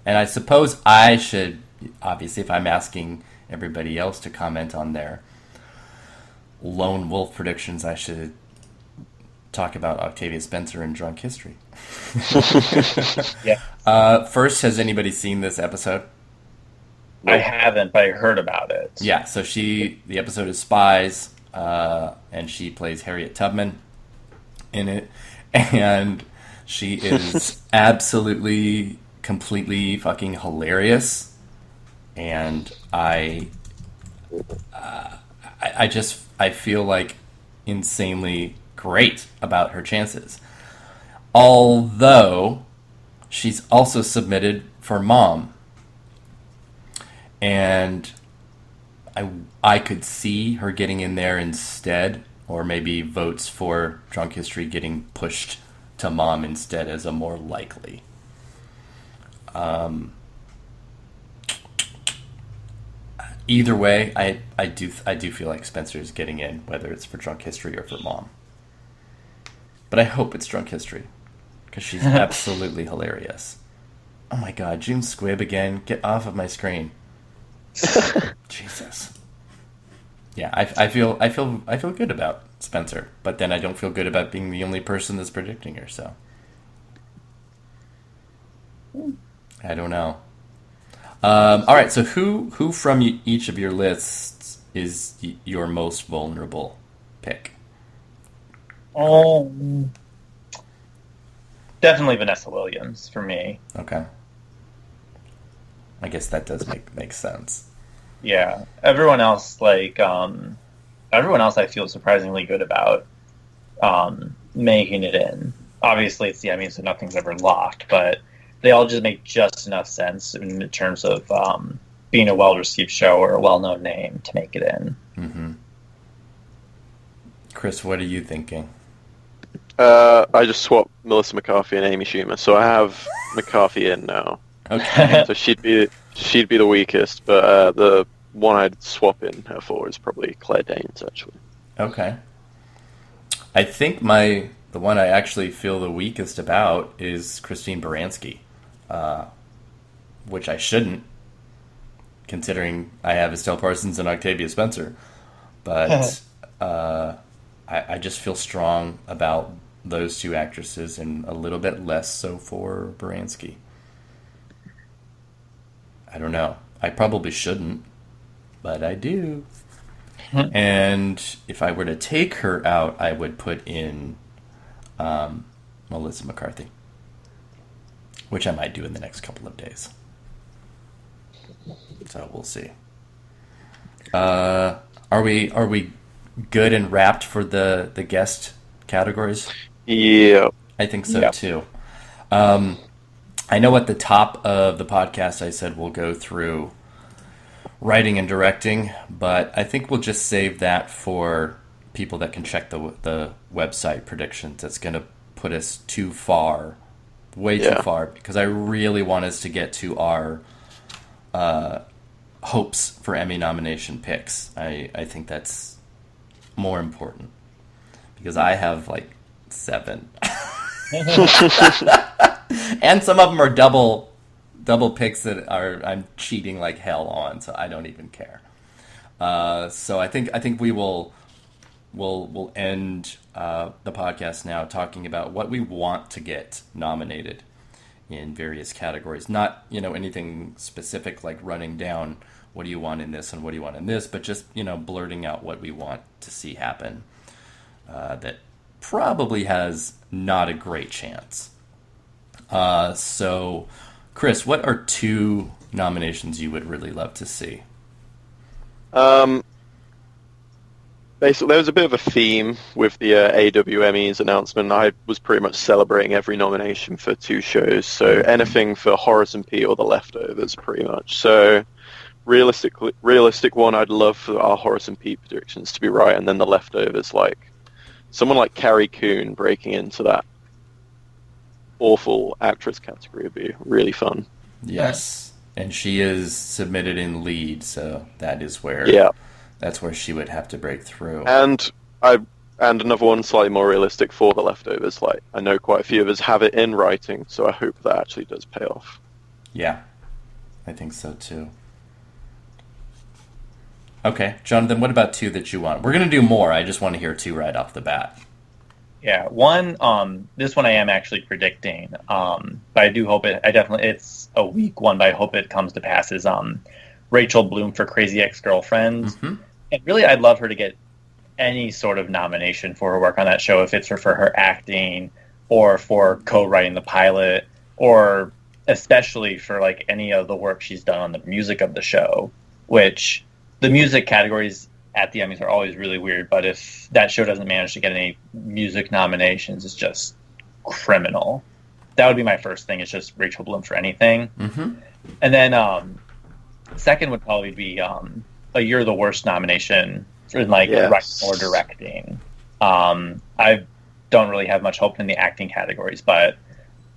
And I suppose I should, obviously, if I'm asking everybody else to comment on their lone wolf predictions, I should talk about Octavia Spencer and Drunk History. Yeah. First, has anybody seen this episode? I haven't, but I heard about it. Yeah, so the episode is Spies, and she plays Harriet Tubman in it, and she is absolutely, completely fucking hilarious, and I feel like insanely great about her chances. Although she's also submitted for Mom, and I could see her getting in there instead, or maybe votes for Drunk History getting pushed to Mom instead as a more likely. Either way, I do feel like Spencer is getting in, whether it's for Drunk History or for Mom. But I hope it's Drunk History, because she's absolutely hilarious. Oh my god, June Squibb again! Get off of my screen. Jesus. Yeah, I feel good about Spencer, but then I don't feel good about being the only person that's predicting her. So I don't know. All right, so who from each of your lists is your most vulnerable pick? Definitely Vanessa Williams for me. Okay. I guess that does make sense. Yeah. Everyone else I feel surprisingly good about making it in. Obviously it's the Emmys, so nothing's ever locked, but they all just make just enough sense in terms of being a well-received show or a well-known name to make it in. Mm-hmm. Chris, what are you thinking? I just swapped Melissa McCarthy and Amy Schumer, so I have McCarthy in now. Okay. So she'd be the weakest, but the one I'd swap in her for is probably Claire Danes, actually. Okay. I think the one I actually feel the weakest about is Christine Baranski, which I shouldn't, considering I have Estelle Parsons and Octavia Spencer. But I just feel strong about those two actresses and a little bit less so for Baranski. I don't know. I probably shouldn't, but I do. And if I were to take her out, I would put in Melissa McCarthy, which I might do in the next couple of days. So we'll see. Are we good and wrapped for the guest categories? Yeah. I think so too. I know at the top of the podcast I said we'll go through writing and directing, but I think we'll just save that for people that can check the website predictions. It's going to put us too far, way too far, because I really want us to get to our hopes for Emmy nomination picks. I think that's more important, because I have like 7. And some of them are double picks that I'm cheating like hell on, so I don't even care. So I think we'll end the podcast now talking about what we want to get nominated in various categories. Not anything specific like running down what do you want in this and what do you want in this, but just blurting out what we want to see happen. That probably has not a great chance. So, Chris, what are 2 nominations you would really love to see? Basically, there was a bit of a theme with the AWME's announcement. I was pretty much celebrating every nomination for 2 shows, so anything for Horace Pete or The Leftovers, pretty much. So, realistic one, I'd love for our Horace and Pete predictions to be right, and then The Leftovers, like someone like Carrie Coon breaking into that awful actress category would be really fun. Yes, and she is submitted in lead, so that is where that's where she would have to break through. And another one slightly more realistic for The Leftovers. Like I know quite a few of us have it in writing, so I hope that actually does pay off. Yeah, I think so too. Okay, Jonathan, what about 2 that you want? We're going to do more. I just want to hear 2 right off the bat. Yeah, one. This one I am actually predicting. But I do hope it. It's a weak one, but I hope it comes to pass. Is Rachel Bloom for Crazy Ex-Girlfriends, and really, I'd love her to get any sort of nomination for her work on that show, if it's for her acting or for co-writing the pilot, or especially for like any of the work she's done on the music of the show, which. The music categories at the Emmys are always really weird, but if that show doesn't manage to get any music nominations, it's just criminal. That would be my first thing, is just Rachel Bloom for anything. And then second would probably be a You're the Worst nomination for writing or directing. I don't really have much hope in the acting categories, but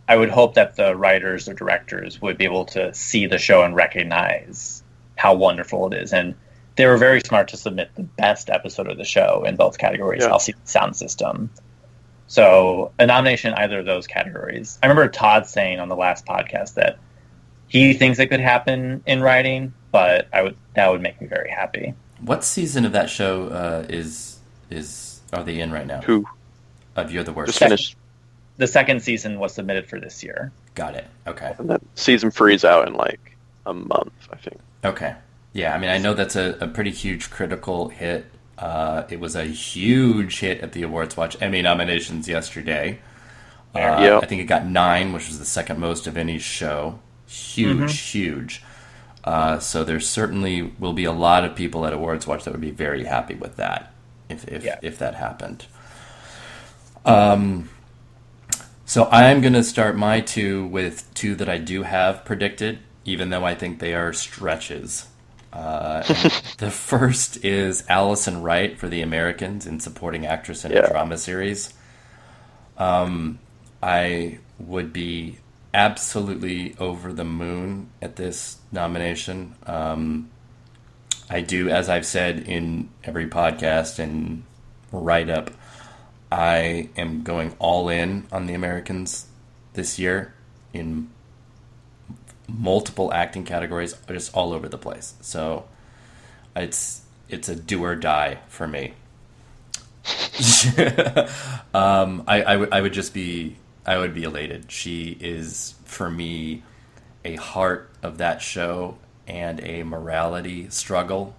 I would hope that the writers or directors would be able to see the show and recognize how wonderful it is. And they were very smart to submit the best episode of the show in both categories. Yeah. I'll see the sound system. So a nomination in either of those categories. I remember Todd saying on the last podcast that he thinks it could happen in writing, but that would make me very happy. What season of that show are they in right now? Who? Of You're the Worst. Just finished. The second season was submitted for this year. Got it. Okay. And then season 3 is out in like a month, I think. Okay. Yeah, I mean, I know that's a pretty huge critical hit. It was a huge hit at the AwardsWatch Emmy nominations yesterday. I think it got 9, which was the second most of any show. Huge. So there certainly will be a lot of people at AwardsWatch that would be very happy with that, if that happened. So I'm going to start my 2 with 2 that I do have predicted, even though I think they are stretches. The first is Allison Wright for The Americans in supporting actress in a drama series. I would be absolutely over the moon at this nomination. I do, as I've said in every podcast and write-up, I am going all in on The Americans this year in multiple acting categories, just all over the place. So it's a do or die for me. I would be elated. She is, for me, a heart of that show and a morality struggle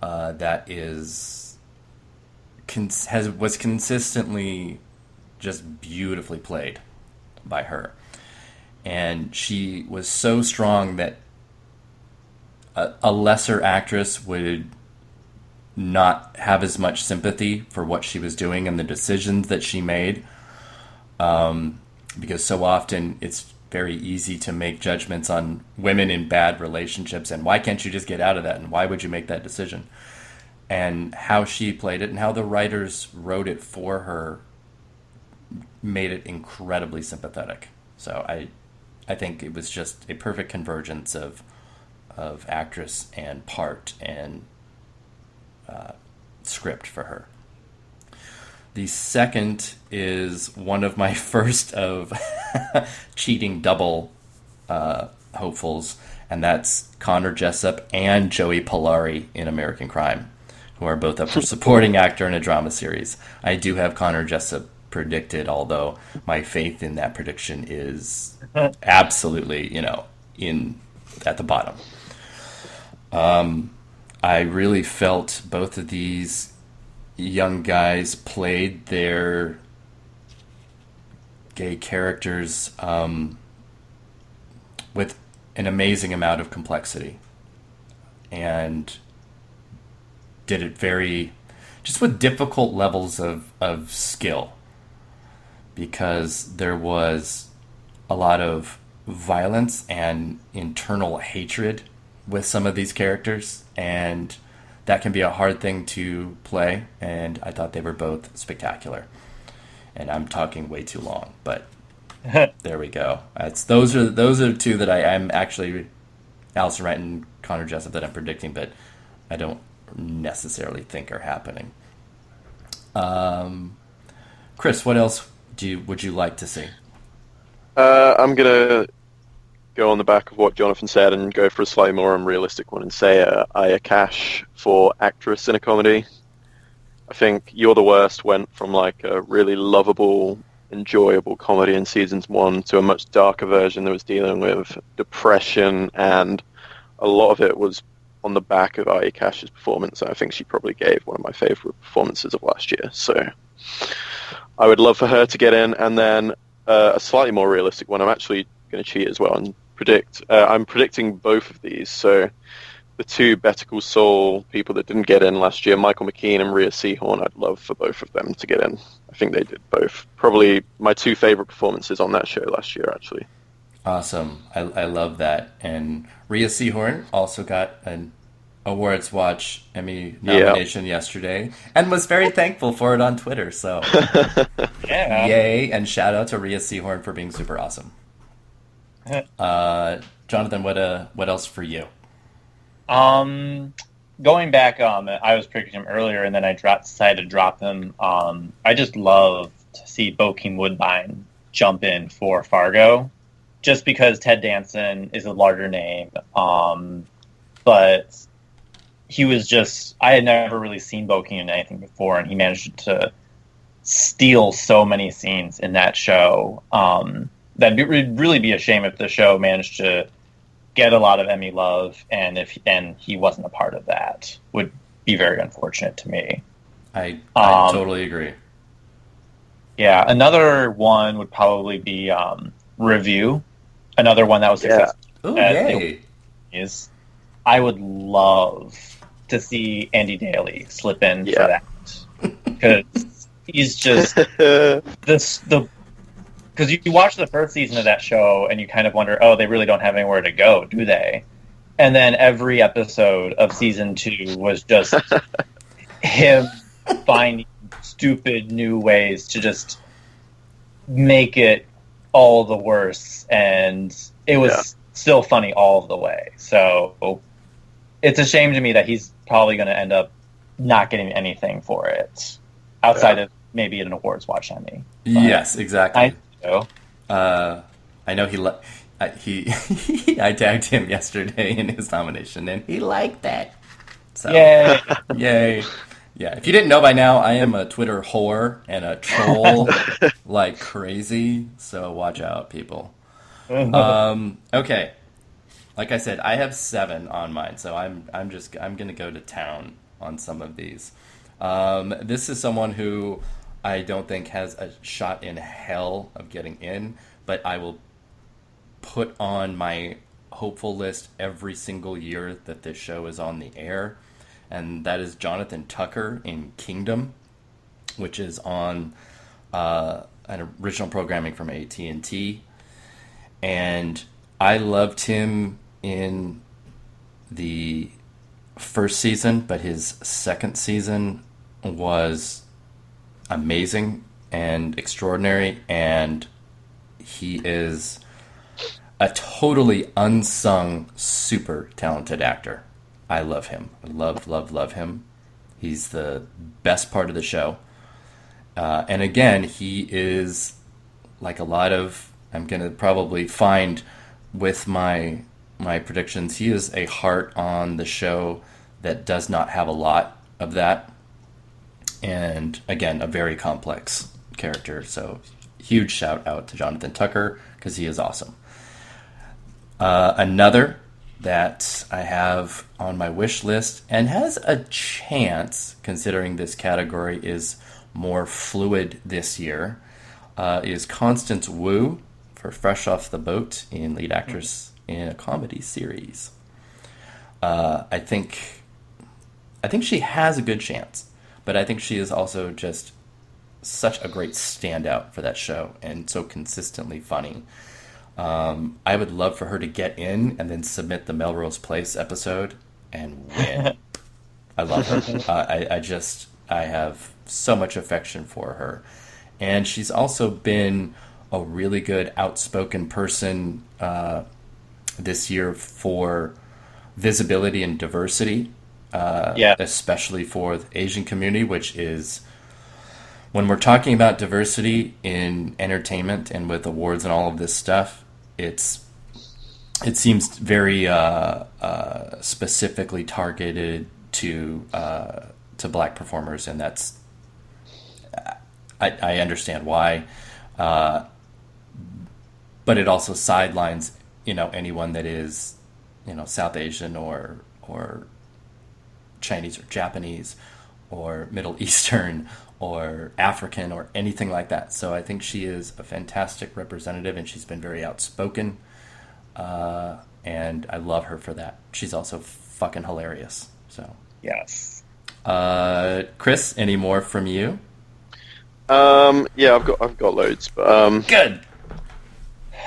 that was consistently just beautifully played by her. And she was so strong that a lesser actress would not have as much sympathy for what she was doing and the decisions that she made. Because so often it's very easy to make judgments on women in bad relationships and why can't you just get out of that and why would you make that decision? And how she played it and how the writers wrote it for her made it incredibly sympathetic. So I think it was just a perfect convergence of actress and part and script for her. The second is one of my first of cheating double hopefuls, and that's Connor Jessup and Joey Pollari in American Crime, who are both up for supporting actor in a drama series. I do have Connor Jessup predicted, although my faith in that prediction is absolutely, at the bottom. I really felt both of these young guys played their gay characters with an amazing amount of complexity and did it very just with difficult levels of skill, because there was a lot of violence and internal hatred with some of these characters, and that can be a hard thing to play, and I thought they were both spectacular. And I'm talking way too long, but there we go. Those are two that I'm actually, Allison Wright and Connor Jessup, that I'm predicting, but I don't necessarily think are happening. Chris, what else would you like to see? I'm gonna go on the back of what Jonathan said and go for a slightly more unrealistic one and say Aya Cash for actress in a comedy. I think You're the Worst went from like a really lovable, enjoyable comedy in seasons 1 to a much darker version that was dealing with depression, and a lot of it was on the back of Aya Cash's performance. I think she probably gave one of my favorite performances of last year. So I would love for her to get in. And then a slightly more realistic one, I'm actually going to cheat as well and predict. I'm predicting both of these. So the two Better Call Saul people that didn't get in last year, Michael McKean and Rhea Seehorn, I'd love for both of them to get in. I think they did both. Probably my two favorite performances on that show last year, actually. Awesome. I love that. And Rhea Seehorn also got an AwardsWatch Emmy nomination yesterday, and was very thankful for it on Twitter. So, Yeah. yay, and shout out to Rhea Seehorn for being super awesome. Jonathan, what else for you? Going back, I was predicting him earlier, and then I decided to drop him. I just love to see Bokeem Woodbine jump in for Fargo, just because Ted Danson is a larger name. But he was just, I had never really seen Bokeem in anything before, and he managed to steal so many scenes in that show. That would really be a shame if the show managed to get a lot of Emmy love, and he wasn't a part of that. Would be very unfortunate to me. I totally agree. Yeah, another one would probably be Review. Another one that was successful. Ooh, yay. I would love to see Andy Daly slip in for that, because he's just because you watch the first season of that show and you kind of wonder, oh, they really don't have anywhere to go, do they? And then every episode of season 2 was just him finding stupid new ways to just make it all the worse, and it was still funny all of the way. So it's a shame to me that he's probably going to end up not getting anything for it outside of maybe an AwardsWatch Emmy. Yes, exactly. I know he I tagged him yesterday in his nomination, and he liked that. So, yay. Yeah, if you didn't know by now, I am a Twitter whore and a troll like crazy, so watch out, people. Okay. Like I said, I have 7 on mine, so I'm going to go to town on some of these. This is someone who I don't think has a shot in hell of getting in, but I will put on my hopeful list every single year that this show is on the air, and that is Jonathan Tucker in Kingdom, which is on an original programming from AT&T. And I loved him in the first season, but his second season was amazing and extraordinary, and he is a totally unsung, super talented actor. I love him. I love him. He's the best part of the show. And again, he is like a lot of, I'm going to probably find with my predictions, he is a heart on the show that does not have a lot of that. And again, a very complex character. So huge shout out to Jonathan Tucker, because he is awesome. Another that I have on my wish list and has a chance, considering this category is more fluid this year, is Constance Wu for Fresh Off the Boat in lead actress in a comedy series. I think she has a good chance, but but I think she is also just such a great standout for that show and so consistently funny. I would love for her to get in and then submit the Melrose Place episode and win. I love her. I have so much affection for her. And she's also been a really good outspoken person this year for visibility and diversity, especially for the Asian community, which is, when we're talking about diversity in entertainment and with awards and all of this stuff, it seems very specifically targeted to black performers, and that's I understand why, but it also sidelines anyone that is South Asian or Chinese or Japanese or Middle Eastern or African or anything like that. So I think she is a fantastic representative, and she's been very outspoken, and I love her for that. She's also fucking hilarious. So yes. Chris, any more from you? Yeah, I've got loads, but Good.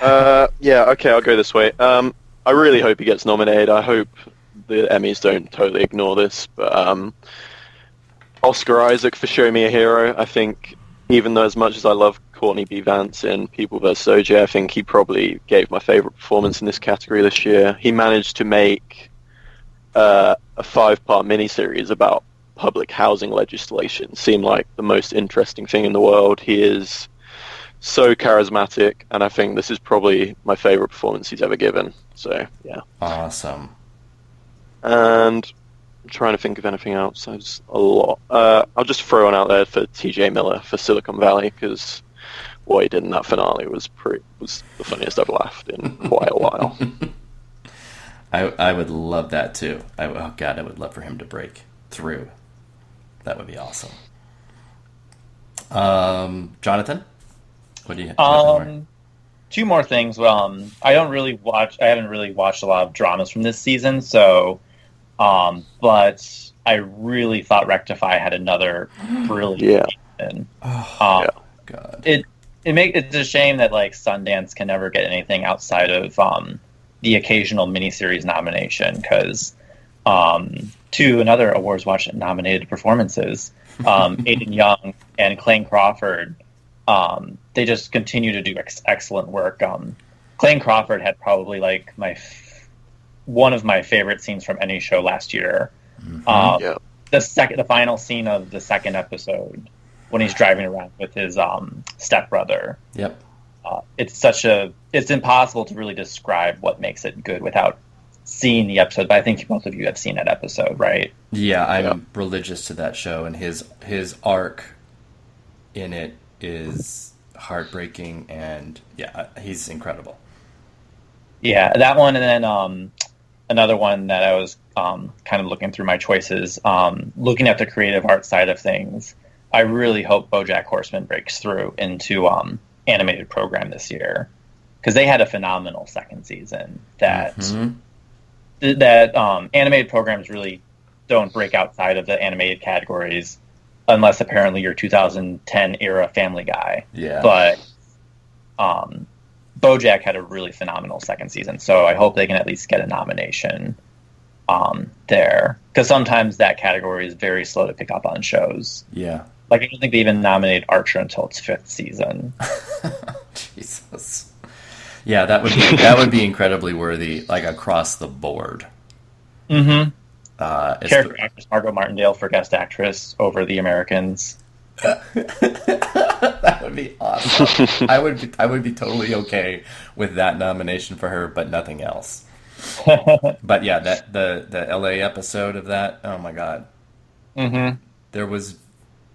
Yeah, okay, I'll go this way. I really hope he gets nominated. I hope the Emmys don't totally ignore this, but Oscar Isaac for Show Me a Hero. I think, even though as much as I love Courtney B. Vance in People vs. O.J., I think he probably gave my favorite performance in this category this year. He managed to make a 5-part miniseries about public housing legislation seem like the most interesting thing in the world. He is so charismatic, and I think this is probably my favorite performance he's ever given. So, yeah. Awesome. And I'm trying to think of anything else. There's a lot. I'll just throw one out there for TJ Miller for Silicon Valley, because what he did in that finale was the funniest I've laughed in quite a while. I would love that too. I would love for him to break through. That would be awesome. Jonathan, what do you have? Two more things. I haven't really watched a lot of dramas from this season, so but I really thought Rectify had another brilliant season. God. It's a shame that Sundance can never get anything outside of the occasional miniseries nomination, because two another AwardsWatch nominated performances, Aiden Young and Clayne Crawford, they just continue to do excellent work. Clayne Crawford had probably one of my favorite scenes from any show last year. The final scene of the second episode, when he's driving around with his stepbrother. Yep. It's impossible to really describe what makes it good without seeing the episode, but I think both of you have seen that episode, right? Yeah, I'm religious to that show, and his arc in it is heartbreaking, and he's incredible. Yeah, that one, and then another one that I was kind of looking through my choices, looking at the creative art side of things. I really hope BoJack Horseman breaks through into animated program this year, because they had a phenomenal second season. That animated programs really don't break outside of the animated categories unless apparently you're 2010 era Family Guy. Yeah. But BoJack had a really phenomenal second season, so I hope they can at least get a nomination there, because sometimes that category is very slow to pick up on shows. Yeah. I don't think they even nominated Archer until its 5th season. Jesus. Yeah, that would be incredibly worthy, across the board. Mm-hmm. Character actress Margo Martindale for guest actress over The Americans. That would be awesome. I would be totally okay with that nomination for her, but nothing else. But yeah, the LA episode of that, oh my god. Mm-hmm. There was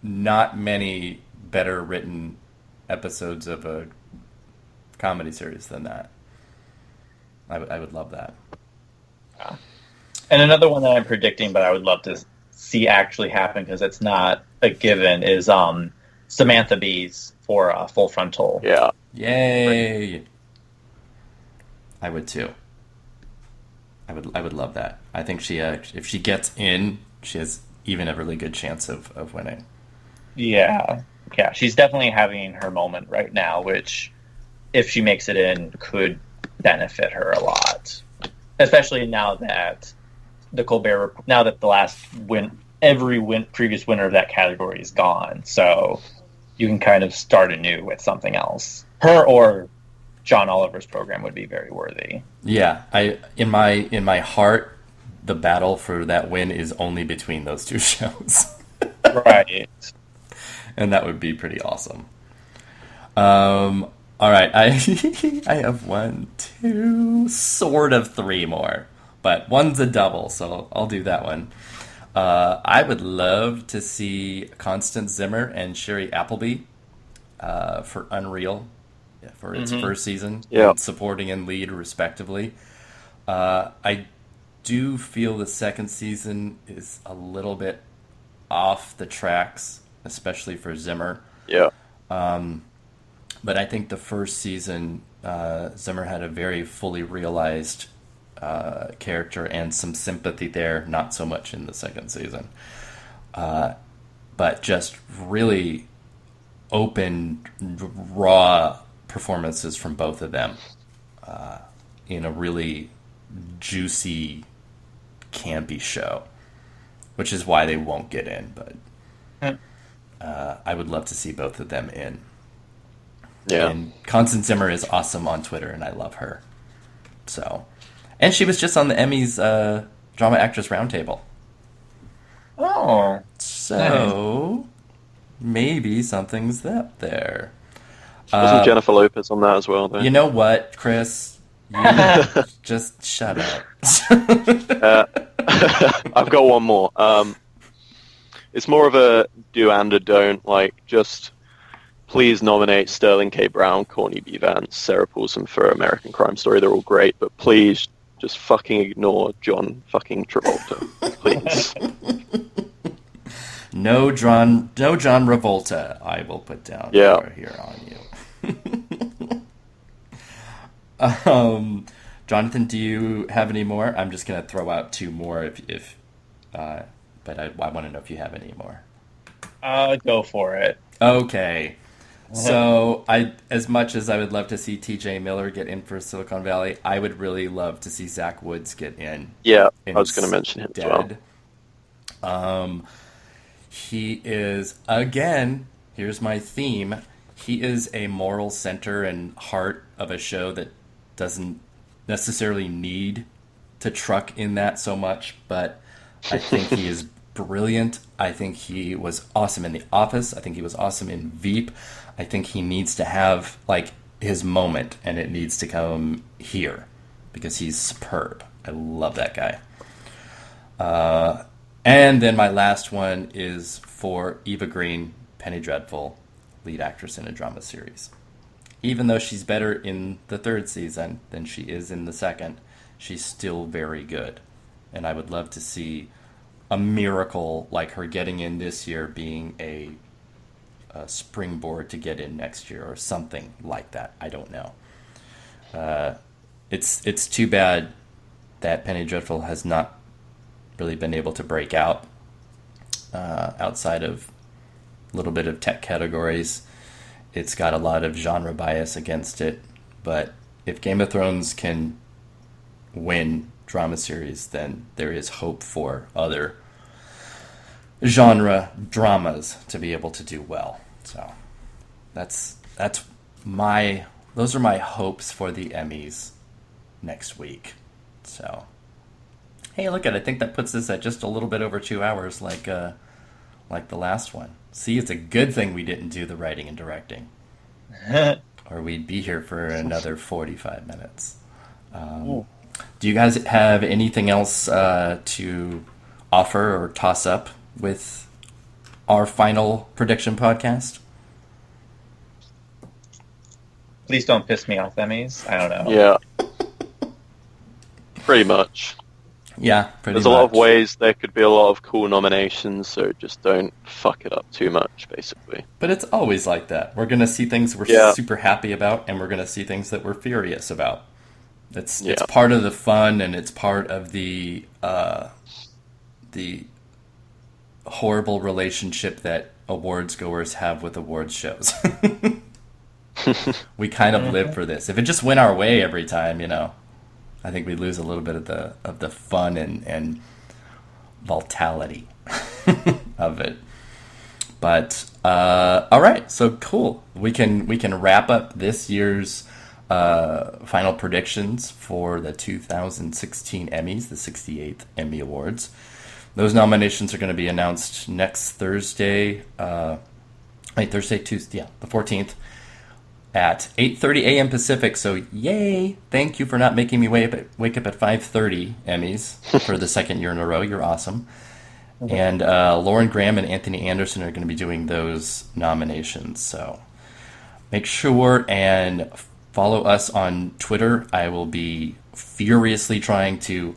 not many better written episodes of a comedy series than that. I would love that. Yeah. And another one that I'm predicting, but I would love to see actually happen, because it's not a given, is Samantha Bee's for Full Frontal. Yeah. Yay! I would too. I would love that. I think she if she gets in, she has even a really good chance of winning. Yeah. Yeah, she's definitely having her moment right now, which, if she makes it in, could benefit her a lot. Especially now that the Colbert, now that the last previous winner of that category is gone. So you can kind of start anew with something else. Her or John Oliver's program would be very worthy. Yeah, in my heart, the battle for that win is only between those two shows. Right. And that would be pretty awesome. All right, I have 1, 2, sort of 3 more, but one's a double, so I'll do that one. I would love to see Constance Zimmer and Shiri Appleby for Unreal for its first season, supporting and lead respectively. I do feel the second season is a little bit off the tracks, especially for Zimmer. Yeah. But I think the first season, Zimmer had a very fully realized character and some sympathy there, not so much in the second season. But just really open, raw performances from both of them in a really juicy, campy show, which is why they won't get in, but I would love to see both of them in. Yeah. And Constance Zimmer is awesome on Twitter, and I love her. So, and she was just on the Emmys Drama Actress Roundtable. Oh. So, maybe something's up there. Wasn't Jennifer Lopez on that as well, though? You know what, Chris? You just shut up. I've got one more. It's more of a do and a don't. Like, just please nominate Sterling K. Brown, Courtney B. Vance, Sarah Paulson for American Crime Story. They're all great, but please just fucking ignore John fucking Travolta, please. No John Travolta. I will put down here on you. Jonathan, do you have any more? I'm just gonna throw out 2 more but I want to know if you have any more. Go for it. Okay. So, as much as I would love to see T.J. Miller get in for Silicon Valley, I would really love to see Zach Woods get in. Yeah, I was going to mention him as well. He is, again, here's my theme, he is a moral center and heart of a show that doesn't necessarily need to truck in that so much, but I think he is brilliant. I think he was awesome in The Office. I think he was awesome in Veep. I think he needs to have like his moment, and it needs to come here because he's superb. I love that guy. And then my last one is for Eva Green, Penny Dreadful, lead actress in a drama series. Even though she's better in the third season than she is in the second, she's still very good. And I would love to see a miracle like her getting in this year being a springboard to get in next year or something like that. I don't know. It's too bad that Penny Dreadful has not really been able to break out outside of a little bit of tech categories. It's got a lot of genre bias against it, but if Game of Thrones can win drama series, then there is hope for other genre dramas to be able to do well. So those are my hopes for the Emmys next week. So hey, look at it. I think that puts us at just a little bit over 2 hours, like the last one. See, it's a good thing we didn't do the writing and directing, or we'd be here for another 45 minutes. Do you guys have anything else to offer or toss up with our final prediction podcast? Please don't piss me off, Emmys. I don't know. Yeah. Pretty much. Yeah, pretty There's much. a lot of ways there could be a lot of cool nominations, so just don't fuck it up too much, basically. But it's always like that. We're going to see things we're super happy about, and we're going to see things that we're furious about. It's part of the fun, and it's part of the horrible relationship that awards goers have with awards shows. We kind of live for this. If it just went our way every time, I think we'd lose a little bit of the fun and vitality of it. But all right, so cool. We can wrap up this year's final predictions for the 2016 Emmys, the 68th Emmy Awards. Those nominations are going to be announced next Thursday, Tuesday, the 14th, at 8:30 a.m. Pacific. So yay! Thank you for not making me wake up at 5:30, Emmys, for the second year in a row. You're awesome. And Lauren Graham and Anthony Anderson are going to be doing those nominations. So make sure and follow us on Twitter. I will be furiously trying to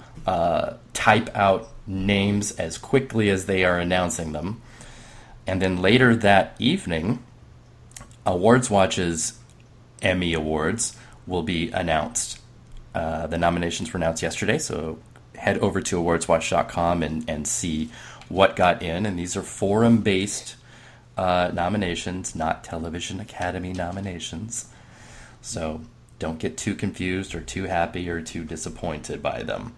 type out names as quickly as they are announcing them. And then later that evening, AwardsWatch's Emmy Awards will be announced. The nominations were announced yesterday, so head over to awardswatch.com and see what got in. And these are forum-based nominations, not Television Academy nominations. So don't get too confused or too happy or too disappointed by them.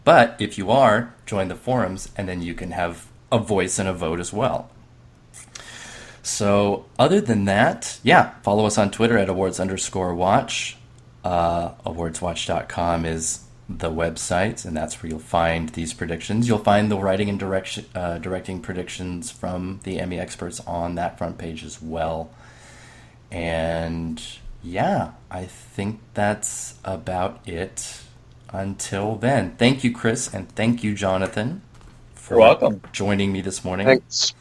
But if you are, join the forums, and then you can have a voice and a vote as well. So other than that, follow us on Twitter at awards_watch. Awardswatch.com is the website, and that's where you'll find these predictions. You'll find the writing and directing predictions from the Emmy experts on that front page as well. And I think that's about it until then. Thank you, Chris, and thank you, Jonathan, for joining me this morning. Thanks.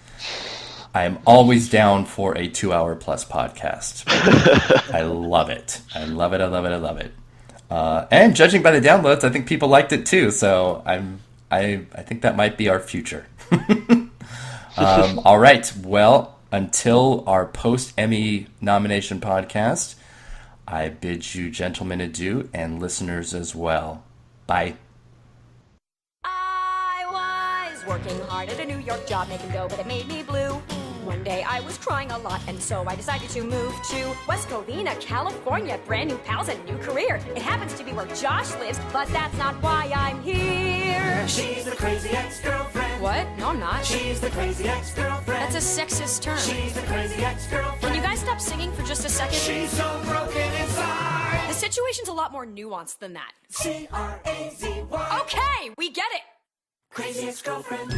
I am always down for a 2-hour plus podcast. I love it. I love it. And judging by the downloads, I think people liked it too. So I think that might be our future. All right. Well, until our post-Emmy nomination podcast, I bid you gentlemen adieu and listeners as well. Bye. I was working hard at a New York job making dough, but it made me blue. One day I was crying a lot, and so I decided to move to West Covina, California. Brand new pals and new career. It happens to be where Josh lives, but that's not why I'm here. She's the crazy ex-girlfriend. What? No, I'm not. She's the crazy ex-girlfriend. That's a sexist term. She's the crazy ex-girlfriend. Can you guys stop singing for just a second? She's so broken inside. The situation's a lot more nuanced than that. C-R-A-Z-Y. Okay, we get it. Crazy ex-girlfriend.